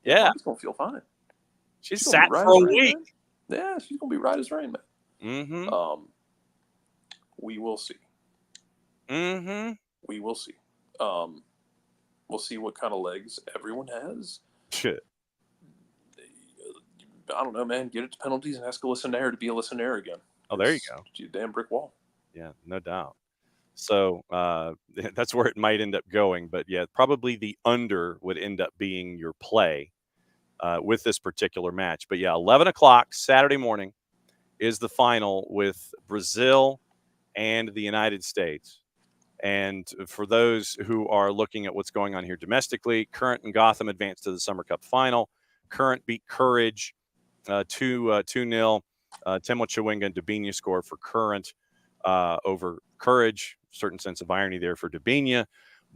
Yeah. Marta's going to feel fine. She's sat for a week. Yeah, she's going to be right as rain, man. Mm-hmm. We will see. Mm-hmm. We will see. We'll see what kind of legs everyone has. Shit. I don't know, man. Get it to penalties and ask a listener to be a listener again. Oh, there you go. You damn brick wall. Yeah, no doubt. So that's where it might end up going. But yeah, probably the under would end up being your play with this particular match. But yeah, 11 o'clock Saturday morning is the final with Brazil and the United States. And for those who are looking at what's going on here domestically, Current and Gotham advanced to the Summer Cup final. Current beat Courage 2-0. Temo Chawinga and Dabinia scored for Current over Courage. Certain sense of irony there for Dabinia.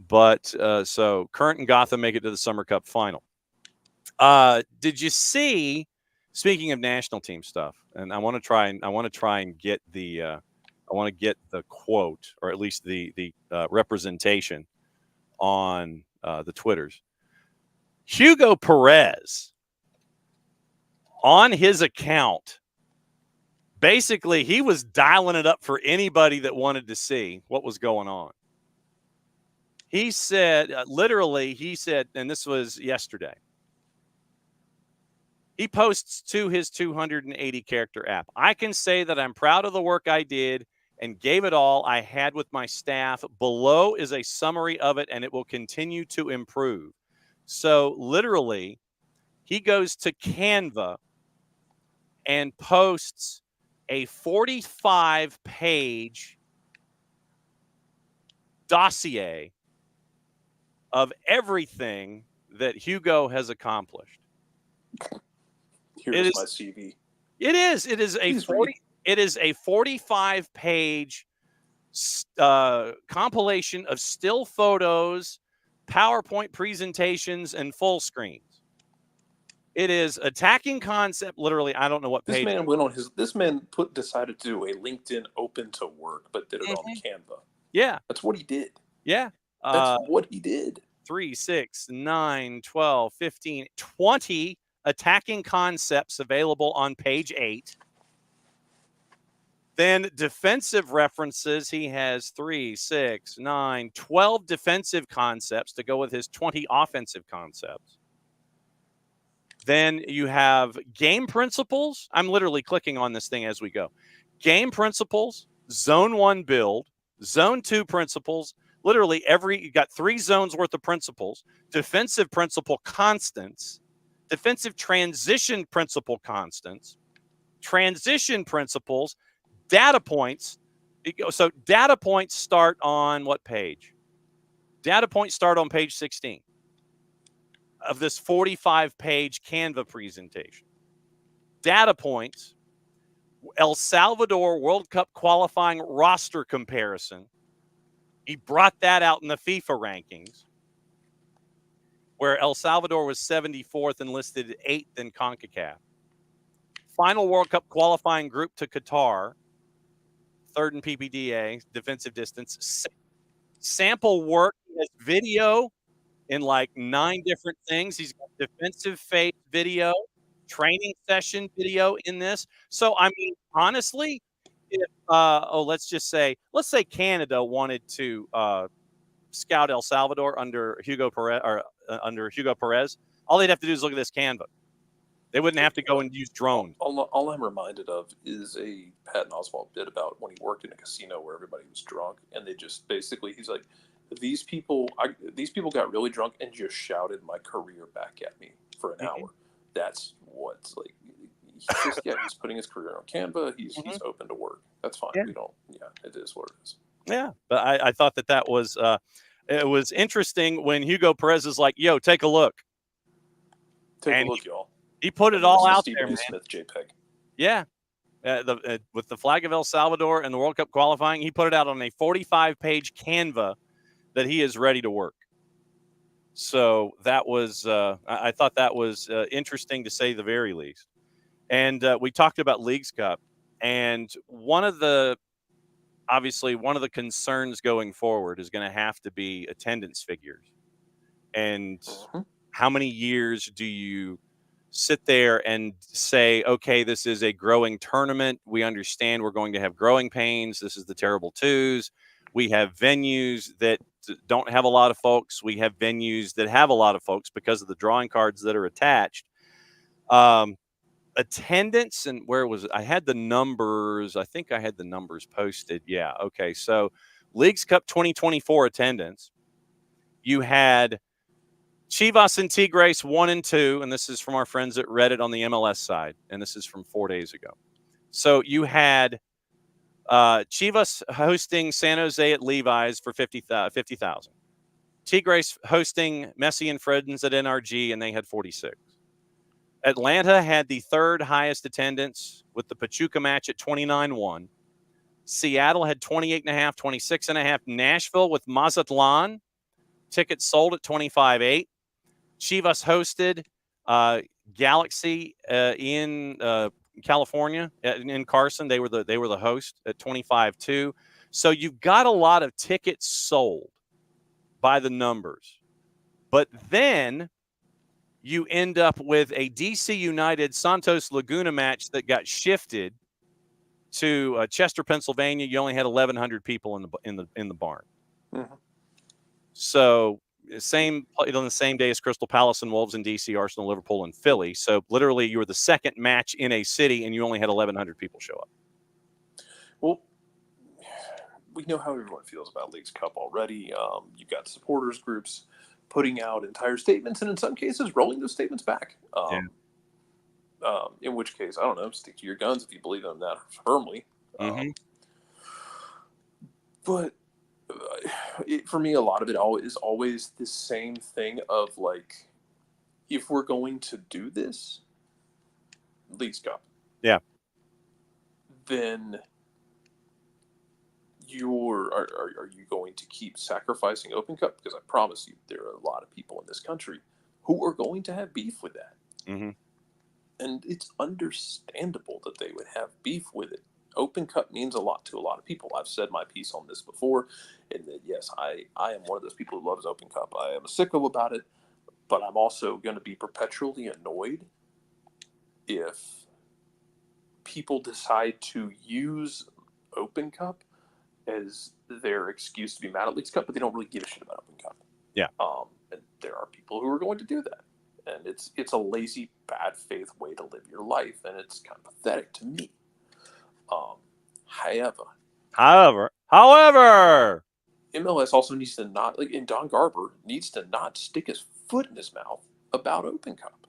But so Current and Gotham make it to the Summer Cup final. Did you see, speaking of national team stuff, and I want to try and get the quote, or at least the representation on the Twitters. Hugo Perez, on his account, basically he was dialing it up for anybody that wanted to see what was going on. He said, and this was yesterday, he posts to his 280 character app. I can say that I'm proud of the work I did and gave it all I had with my staff. Below is a summary of it, and it will continue to improve. So literally, he goes to Canva and posts a 45-page dossier of everything that Hugo has accomplished. Here's my CV. It is a 45-page compilation of still photos, PowerPoint presentations, and full screens. It is attacking concept. Literally, I don't know what page. This man decided to do a LinkedIn open to work, but did it on Canva. Yeah, that's what he did. Yeah, that's what he did. 3, 6, 9, 12, 15, 20 attacking concepts available on page 8. Then defensive references, he has 3, 6, 9, 12 defensive concepts to go with his 20 offensive concepts. Then you have game principles. I'm literally clicking on this thing as we go. Game principles, zone 1 build, zone 2 principles. Literally you got 3 zones worth of principles, defensive principle constants, defensive transition principle constants, transition principles, data points. So data points start on what page? Data points start on page 16 of this 45-page Canva presentation. Data points, El Salvador World Cup qualifying roster comparison. He brought that out in the FIFA rankings, where El Salvador was 74th and listed 8th in CONCACAF. Final World Cup qualifying group to Qatar, 3rd in PPDA, defensive distance. Sample work, has video in like 9 different things. He's got defensive phase video, training session video in this. So, I mean, honestly, if let's say Canada wanted to scout El Salvador under Hugo Perez, all they'd have to do is look at this Canva. They wouldn't have to go and use drones. All I'm reminded of is a Patton Oswalt bit about when he worked in a casino where everybody was drunk, and they just basically, he's like, these people got really drunk and just shouted my career back at me for an hour. That's what's like. He's putting his career on Canva. He's open to work. That's fine. Yeah. It is what it is. Yeah, but I thought that was it was interesting when Hugo Perez is like, "Yo, take a look." Take a look, y'all. He put it all out Stephen there, A. man. Smith JPEG. Yeah, with the flag of El Salvador and the World Cup qualifying, he put it out on a 45-page Canva that he is ready to work. So that was, I thought that was interesting to say the very least. And we talked about Leagues Cup, and one of the concerns going forward is going to have to be attendance figures. And how many years do you sit there and say, okay, this is a growing tournament. We understand we're going to have growing pains. This is the terrible twos. We have venues that don't have a lot of folks. We have venues that have a lot of folks because of the drawing cards that are attached. Attendance, and where was it? I had the numbers. I think I had the numbers posted. Yeah. Okay. So Leagues Cup 2024 attendance, you had Chivas and Tigres 1 and 2, and this is from our friends at Reddit on the MLS side, and this is from 4 days ago. So you had Chivas hosting San Jose at Levi's for 50,000. Tigres hosting Messi and Friends at NRG, and they had 46. Atlanta had the 3rd highest attendance with the Pachuca match at 29.1. Seattle had 28.5, 26.5. Nashville with Mazatlan, tickets sold at 25.8. Chivas hosted Galaxy in California, in Carson. They were the host at 25.2. So you've got a lot of tickets sold by the numbers. But then you end up with a DC United Santos Laguna match that got shifted to Chester, Pennsylvania. You only had 1,100 people in the barn. Mm-hmm. So same played on the same day as Crystal Palace and Wolves in DC, Arsenal, Liverpool, and Philly. So literally, you were the second match in a city, and you only had 1,100 people show up. Well, we know how everyone feels about Leagues Cup already. You've got supporters groups putting out entire statements, and in some cases, rolling those statements back. In which case, I don't know, stick to your guns if you believe in them that firmly. Mm-hmm. But for me, a lot of it is always the same thing of like, if we're going to do this, Leagues Cup. Yeah. Then are you going to keep sacrificing Open Cup? Because I promise you, there are a lot of people in this country who are going to have beef with that. Mm-hmm. And it's understandable that they would have beef with it. Open Cup means a lot to a lot of people. I've said my piece on this before, and that yes, I am one of those people who loves Open Cup. I am a sicko about it, but I'm also going to be perpetually annoyed if people decide to use Open Cup as their excuse to be mad at Leagues Cup, but they don't really give a shit about Open Cup. Yeah. And there are people who are going to do that. And it's a lazy, bad faith way to live your life, and it's kind of pathetic to me. However, MLS also needs to not, like, and Don Garber needs to not stick his foot in his mouth about Open Cup.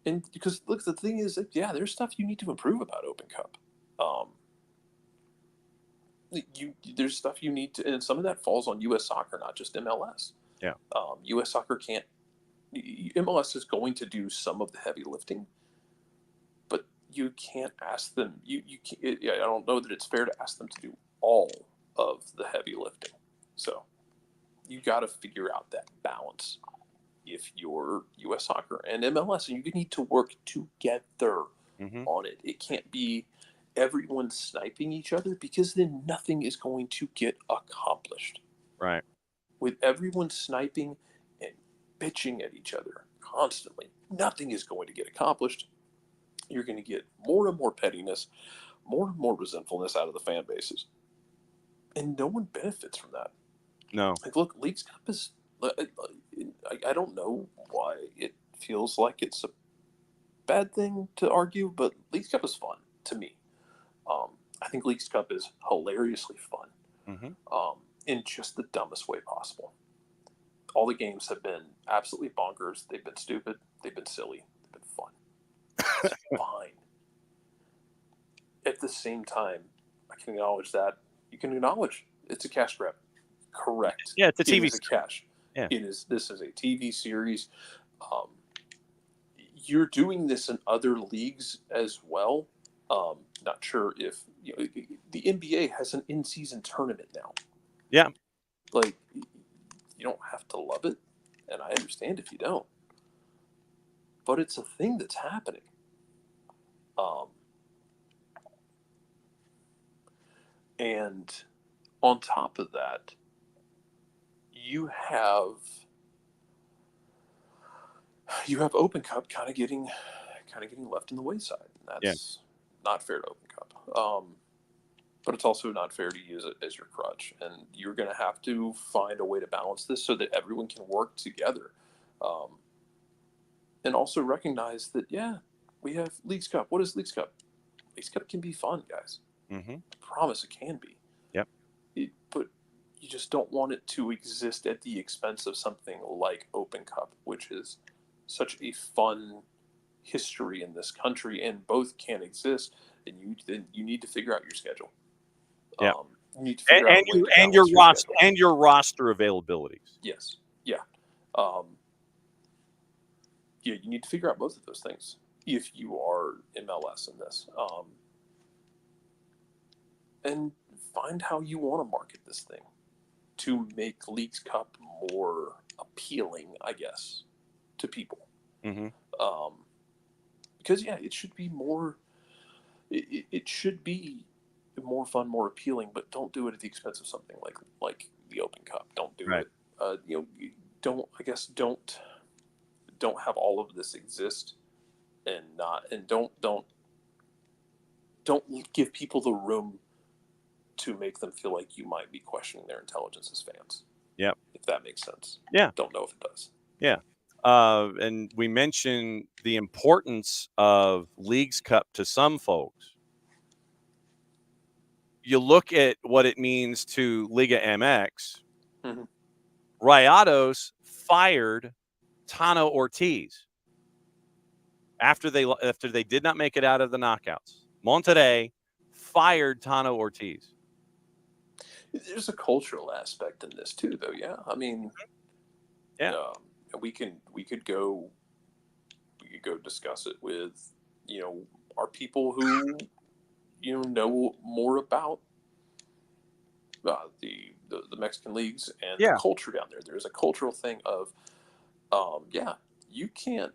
And because look, the thing is that there's stuff you need to improve about Open Cup. There's stuff you need to, and some of that falls on U.S. Soccer, not just MLS. Yeah. U.S. Soccer can't. MLS is going to do some of the heavy lifting, but you can't ask them. I don't know that it's fair to ask them to do all of the heavy lifting. So you got to figure out that balance if you're U.S. Soccer and MLS, and you need to work together on it. It can't be everyone sniping each other, because then nothing is going to get accomplished. Right. With everyone sniping and bitching at each other constantly, nothing is going to get accomplished. You're going to get more and more pettiness, more and more resentfulness out of the fan bases. And no one benefits from that. No. Like, look, Leagues Cup is... I don't know why it feels like it's a bad thing to argue, but Leagues Cup is fun to me. I think Leagues Cup is hilariously fun, in just the dumbest way possible. All the games have been absolutely bonkers. They've been stupid. They've been silly. They've been fun. It's fine. At the same time, I can acknowledge that. You can acknowledge it's a cash grab. Correct. Yeah, it's a TV It is a cash. Yeah. This is a TV series. You're doing this in other leagues as well. Not sure if the NBA has an in-season tournament now. Yeah. Like, you don't have to love it, and I understand if you don't. But it's a thing that's happening. And on top of that, you have Open Cup kind of getting left in the wayside. And that's not fair to Open Cup. But it's also not fair to use it as your crutch. And you're going to have to find a way to balance this so that everyone can work together. And also recognize that, we have Leagues Cup. What is Leagues Cup? Leagues Cup can be fun, guys. I promise it can be. Yep. But you just don't want it to exist at the expense of something like Open Cup, which is such a fun history in this country, and both can exist. And you need to figure out your schedule. Yeah. You need to figure out your roster availabilities. Yes. Yeah. You need to figure out both of those things if you are MLS in this. And find how you want to market this thing to make Leagues Cup more appealing, I guess, to people. Because it should be more. It should be more fun, more appealing, but don't do it at the expense of something like the Open Cup. Don't do it don't have all of this exist, and don't give people the room to make them feel like you might be questioning their intelligence as fans. Yep. If that makes sense. Yeah. Don't know if it does. Yeah. And we mentioned the importance of Leagues Cup to some folks. You look at what it means to Liga MX. Mm-hmm. Rayados fired Tano Ortiz after they did not make it out of the knockouts. Monterrey fired Tano Ortiz. There's a cultural aspect in this too, though. Yeah, I mean, we could go discuss it with our people who know more about the Mexican leagues and the culture down there. There's a cultural thing of you can't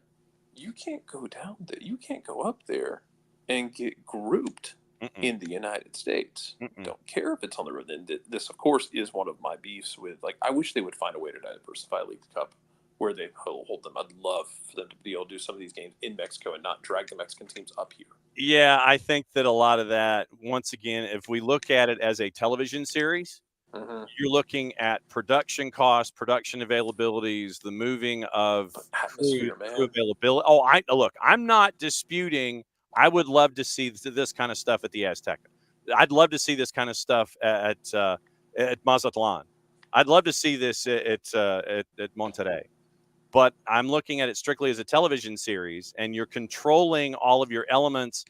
go down there. You can't go up there and get grouped in the United States. Don't care if it's on the road. And this, of course, is one of my beefs with, like, I wish they would find a way to diversify League Cup where they hold them. I'd love for them to be able to do some of these games in Mexico and not drag the Mexican teams up here. Yeah, I think that a lot of that, once again, if we look at it as a television series, you're looking at production costs, production availabilities, the moving of crew availability. Oh, look, I'm not disputing. I would love to see this kind of stuff at the Azteca. I'd love to see this kind of stuff at Mazatlan. I'd love to see this at Monterrey. But I'm looking at it strictly as a television series, and you're controlling all of your elements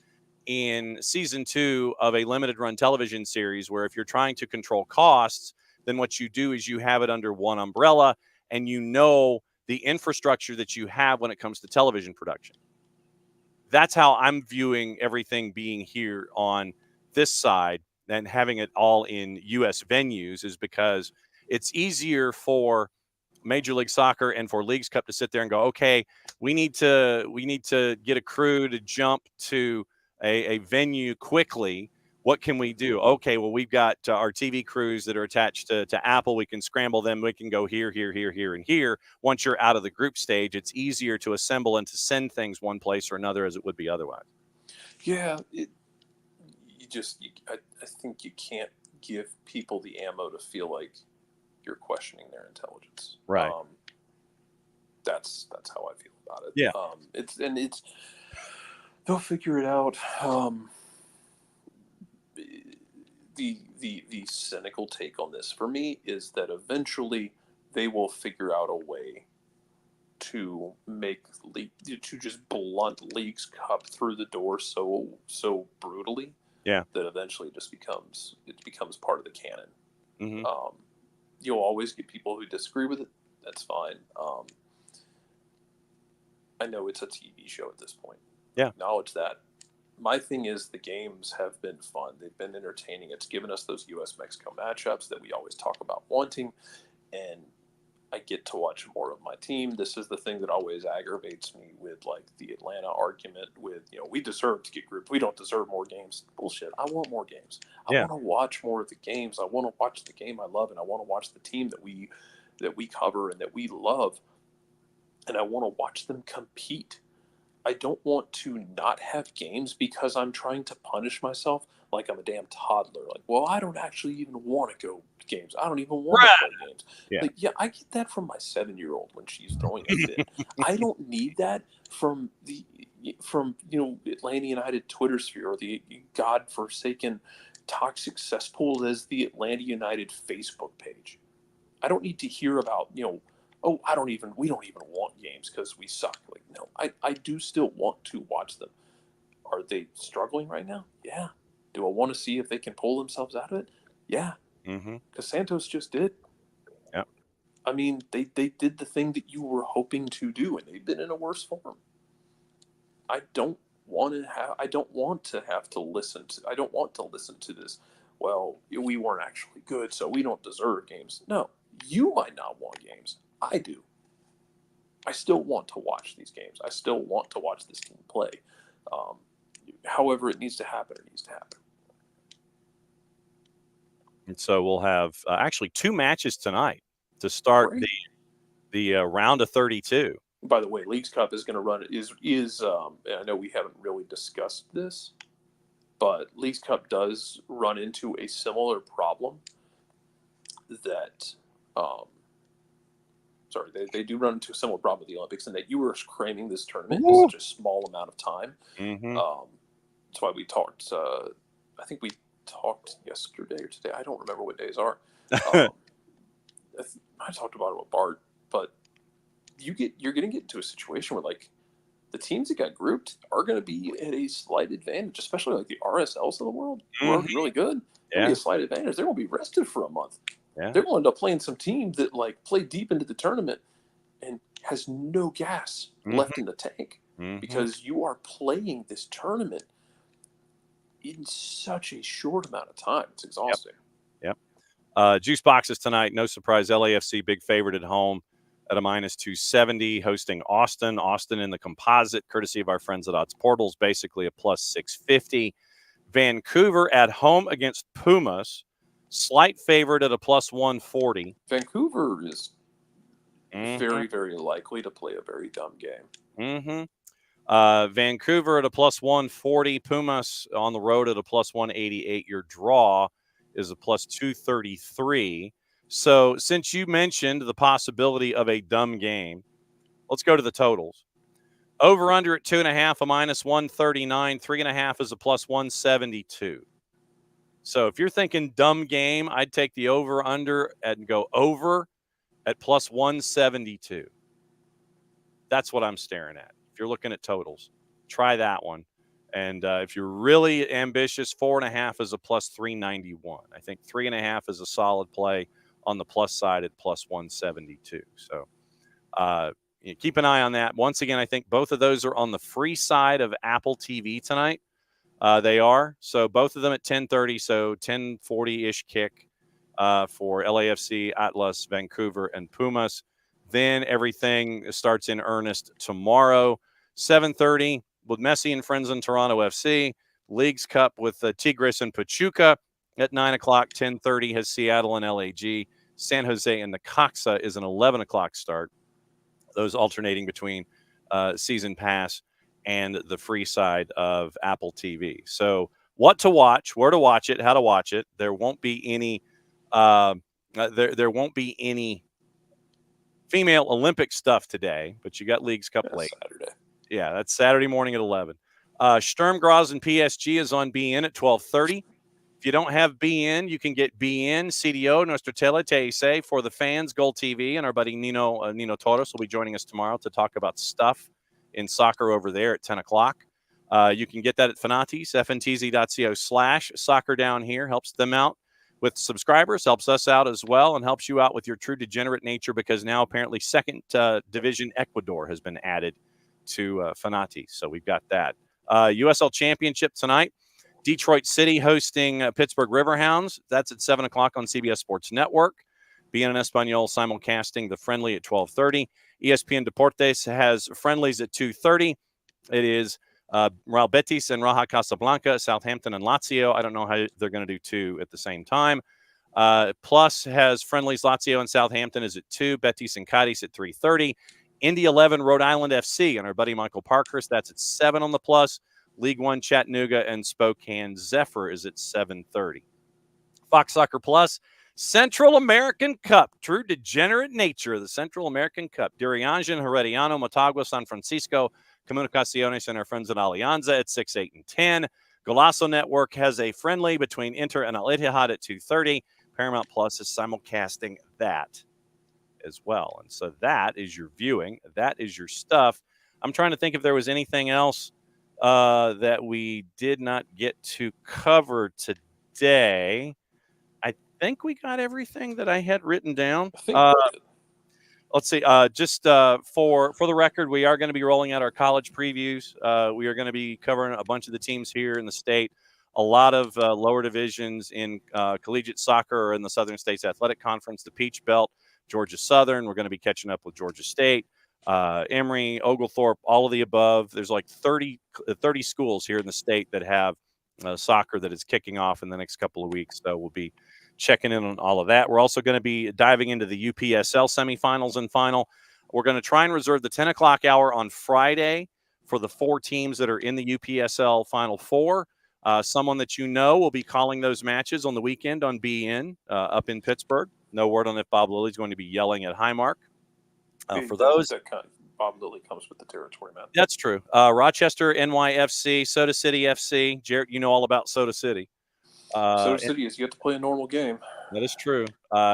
in season 2 of a limited run television series, where if you're trying to control costs, then what you do is you have it under one umbrella, and the infrastructure that you have when it comes to television production. That's how I'm viewing everything being here on this side and having it all in U.S. venues, is because it's easier for Major League Soccer and for Leagues Cup to sit there and go, okay, we need to get a crew to jump to a venue quickly. What can we do? Okay, well, we've got our TV crews that are attached to Apple. We can scramble them. We can go here, and here. Once you're out of the group stage, it's easier to assemble and to send things one place or another as it would be otherwise. Yeah, I think you can't give people the ammo to feel like you're questioning their intelligence. Right. That's how I feel about it. Yeah. It's they'll figure it out. The cynical take on this for me is that eventually they will figure out a way to to just blunt Leagues Cup through the door so brutally. Yeah. That eventually just becomes part of the canon. Mm-hmm. You'll always get people who disagree with it. That's fine. I know it's a TV show at this point. Yeah. Acknowledge that. My thing is, the games have been fun. They've been entertaining. It's given us those U.S.-Mexico matchups that we always talk about wanting, and I get to watch more of my team. This is the thing that always aggravates me with, like, the Atlanta argument with, we deserve to get grouped. We don't deserve more games. Bullshit. I want more games. I want to watch more of the games. I want to watch the game I love, and I want to watch the team that we cover and that we love, and I want to watch them compete. I don't want to not have games because I'm trying to punish myself like I'm a damn toddler. Like, well, I don't actually even want to go to games. I don't even want to play games. Yeah. Like, yeah, I get that from my 7-year-old when she's throwing a fit. I don't need that from Atlanta United Twitter sphere, or the godforsaken toxic cesspool as the Atlanta United Facebook page. I don't need to hear about, oh, we don't even want games because we suck. Like, no, I do still want to watch them. Are they struggling right now? Yeah. Do I want to see if they can pull themselves out of it? Yeah. Because Santos just did. Yeah. I mean, they did the thing that you were hoping to do, and they've been in a worse form. I don't want to have to listen to this. Well, we weren't actually good, so we don't deserve games. No, you might not want games. I do. I still want to watch these games. I still want to watch this team play. However it needs to happen, it needs to happen. And so we'll have actually 2 matches tonight. to start Great. the round of 32. By the way, Leagues Cup is going to run. I know we haven't really discussed this, but Leagues Cup does run into a similar problem that. They do run into a similar problem with the Olympics in that you were cramming this tournament in such a small amount of time. Mm-hmm. That's why we talked. I think we talked yesterday or today. I don't remember what days are. I talked about it with Bart, but you're going to get into a situation where like the teams that got grouped are going to be at a slight advantage, especially like the RSLs of the world who are really good. They'll be a slight advantage. They're going to be rested for a month. Yeah. They're going to end up playing some team that like play deep into the tournament and has no gas left in the tank because you are playing this tournament in such a short amount of time. It's exhausting. Yep. Juice boxes tonight. No surprise. LAFC big favorite at home at a -270, hosting Austin. Austin in the composite, courtesy of our friends at Odds Portals, basically a +650. Vancouver at home against Pumas, slight favorite at a +140. Vancouver is very, very likely to play a very dumb game. Vancouver at a +140. Pumas on the road at a +188. Your draw is a +233. So since you mentioned the possibility of a dumb game, let's go to the totals. Over under at 2.5, a -139. 3.5 is a +172. So if you're thinking dumb game, I'd take the over under and go over at +172. That's what I'm staring at. If you're looking at totals, try that one. And if you're really ambitious, 4.5 is a +391. I think 3.5 is a solid play on the plus side at +172. So keep an eye on that. Once again, I think both of those are on the free side of Apple TV tonight. They are. So both of them at 10:30. So 10:40-ish kick for LAFC, Atlas, Vancouver, and Pumas. Then everything starts in earnest tomorrow, 7:30 with Messi and Friends in Toronto FC. Leagues Cup with Tigres and Pachuca at 9 o'clock. 10:30 has Seattle and LAG. San Jose and Necaxa is an 11 o'clock start. Those alternating between season pass and the free side of Apple TV. So what to watch, where to watch it, how to watch it. There won't be any there won't be any female Olympic stuff today, but you got Leagues Cup late. Saturday. Yeah, that's Saturday morning at 11. Sturm Graz and PSG is on BN at 12:30. If you don't have BN, you can get BN, CDO, Nuestra Tele, TIC for the fans, Gold TV, and our buddy Nino Torres will be joining us tomorrow to talk about stuff in soccer over there at 10 o'clock. You can get that at Fanatis, fntz.co/soccer down here. Helps them out with subscribers, helps us out as well, and helps you out with your true degenerate nature because now apparently second division Ecuador has been added to Fanatis. So we've got that. USL Championship tonight. Detroit City hosting Pittsburgh Riverhounds. That's at 7 o'clock on CBS Sports Network. BN en Español simulcasting the friendly at 12:30. ESPN Deportes has friendlies at 2:30. It is Real Betis and Raja Casablanca, Southampton and Lazio. I don't know how they're going to do two at the same time. Plus has friendlies Lazio and Southampton is at 2. Betis and Cadiz at 3:30. Indy 11 Rhode Island FC and our buddy Michael Parkhurst. That's at 7 on the plus. League One Chattanooga and Spokane Zephyr is at 7:30. Fox Soccer Plus, Central American Cup. True degenerate nature of the Central American Cup. Dirianjan, Herediano, Motagua, San Francisco, Comunicaciones, and our friends at Alianza at 6, 8, and 10. Golazo Network has a friendly between Inter and Al Ittihad at 2:30. Paramount Plus is simulcasting that as well. And so that is your viewing. That is your stuff. I'm trying to think if there was anything else that we did not get to cover today. I think we got everything that I had written down. Let's see. Just for the record, we are going to be rolling out our college previews. We are going to be covering a bunch of the teams here in the state. A lot of lower divisions in collegiate soccer or in the Southern States Athletic Conference, the Peach Belt, Georgia Southern. We're going to be catching up with Georgia State. Emory, Oglethorpe, all of the above. There's like 30 schools here in the state that have soccer that is kicking off in the next couple of weeks. So we'll be checking in on all of that. We're also going to be diving into the UPSL semifinals and final. We're going to try and reserve the 10 o'clock hour on Friday for the 4 teams that are in the UPSL Final Four. Someone that you know will be calling those matches on the weekend on BN up in Pittsburgh. No word on if Bob Lilly's going to be yelling at Highmark. For those, Bob Lilly comes with the territory, man. That's true. Rochester, NYFC, Soda City FC. Jarrett, you know all about Soda City. Soda City has yet to play a normal game. That is true.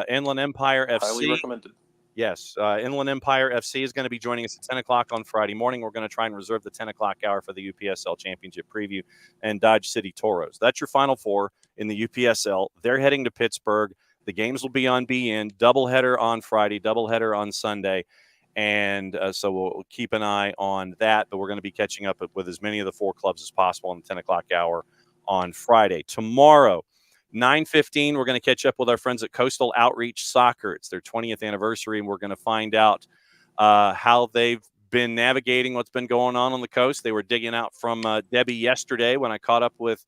Inland Empire FC. Highly recommended. Yes. Inland Empire FC is going to be joining us at 10 o'clock on Friday morning. We're going to try and reserve the 10 o'clock hour for the UPSL Championship preview, and Dodge City Toros. That's your Final Four in the UPSL. They're heading to Pittsburgh. The games will be on BN. Doubleheader on Friday, doubleheader on Sunday. And so we'll keep an eye on that. But we're going to be catching up with as many of the 4 clubs as possible on the 10 o'clock hour on Friday. Tomorrow, 9:15, we're going to catch up with our friends at Coastal Outreach Soccer. It's their 20th anniversary, and we're going to find out how they've been navigating what's been going on the coast. They were digging out from Debbie yesterday when I caught up with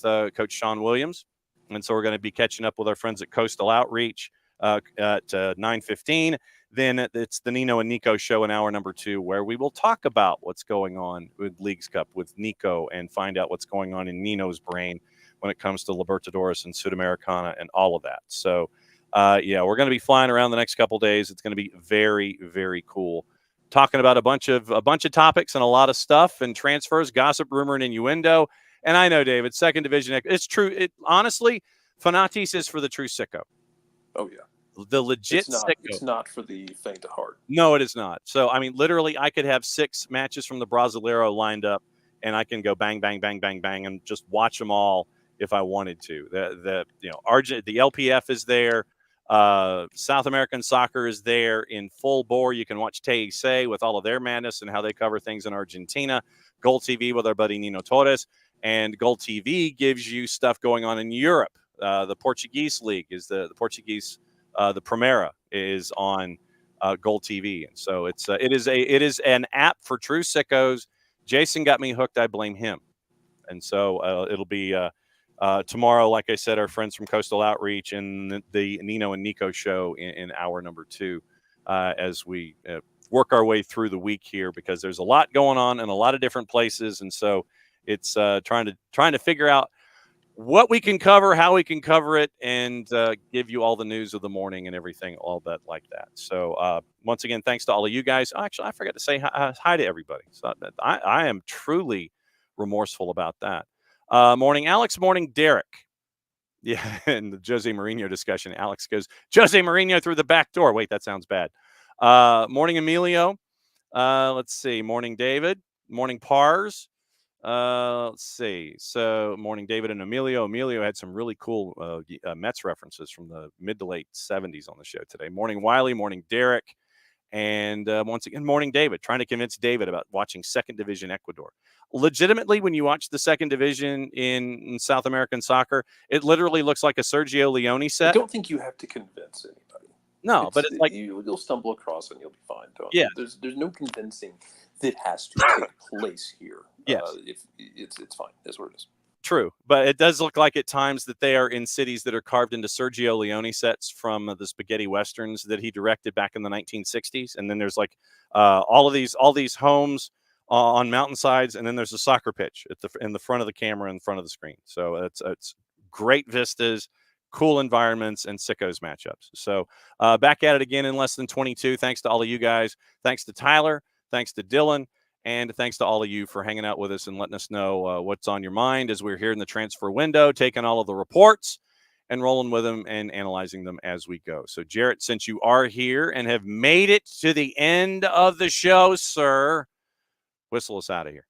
Coach Sean Williams. And so we're going to be catching up with our friends at Coastal Outreach at 9:15. Then it's the Nino and Nico show in hour number 2, where we will talk about what's going on with Leagues Cup with Nico and find out what's going on in Nino's brain when it comes to Libertadores and Sudamericana and all of that. So, we're going to be flying around the next couple days. It's going to be very, very cool. Talking about a bunch of topics and a lot of stuff and transfers, gossip, rumor, and innuendo. And I know, David, second division, it's true. Honestly, Fanatis is for the true sicko. Oh, yeah. The legit sicko. It's not for the faint of heart. No, it is not. So, I mean, literally, I could have 6 matches from the Brasileiro lined up, and I can go bang, bang, bang, bang, bang, and just watch them all if I wanted to. The LPF is there. South American soccer is there in full bore. You can watch TIC with all of their madness and how they cover things in Argentina. Gold TV with our buddy Nino Torres. And Gold TV gives you stuff going on in Europe. The Portuguese league is the Portuguese. The Primera is on Gold TV, and so it is an app for true sickos. Jason got me hooked. I blame him, and so it'll be tomorrow. Like I said, our friends from Coastal Outreach and the Nino and Nico show in hour number 2 as we work our way through the week here, because there's a lot going on in a lot of different places, and so it's trying to figure out what we can cover, how we can cover it, and give you all the news of the morning and everything, all that like that. So once again, thanks to all of you guys. Actually, I forgot to say hi to everybody. So I am truly remorseful about that. Morning, Alex. Morning, Derek. Yeah, and the Jose Mourinho discussion. Alex goes, Jose Mourinho through the back door. Wait, that sounds bad. Morning, Emilio. Let's see. Morning, David. Morning, Pars. Let's see. So, morning, David and Emilio. Emilio had some really cool Mets references from the mid to late 70s on the show today. Morning, Wiley. Morning, Derek. And once again, morning, David. Trying to convince David about watching Second Division Ecuador. Legitimately, when you watch the Second Division in South American soccer, it literally looks like a Sergio Leone set. I don't think you have to convince anybody. No, but it's like you'll stumble across and you'll be fine. Yeah, there's no convincing that has to take place here. Yes, it's fine. That's what it is. True, but it does look like at times that they are in cities that are carved into Sergio Leone sets from the spaghetti westerns that he directed back in the 1960s. And then there's like all these homes on mountainsides, and then there's a soccer pitch in the front of the camera, in front of the screen. So it's great vistas, cool environments, and sickos matchups. So back at it again in less than 22. Thanks to all of you guys. Thanks to Tyler. Thanks to Dylan. And thanks to all of you for hanging out with us and letting us know what's on your mind as we're here in the transfer window, taking all of the reports and rolling with them and analyzing them as we go. So, Jarrett, since you are here and have made it to the end of the show, sir, whistle us out of here.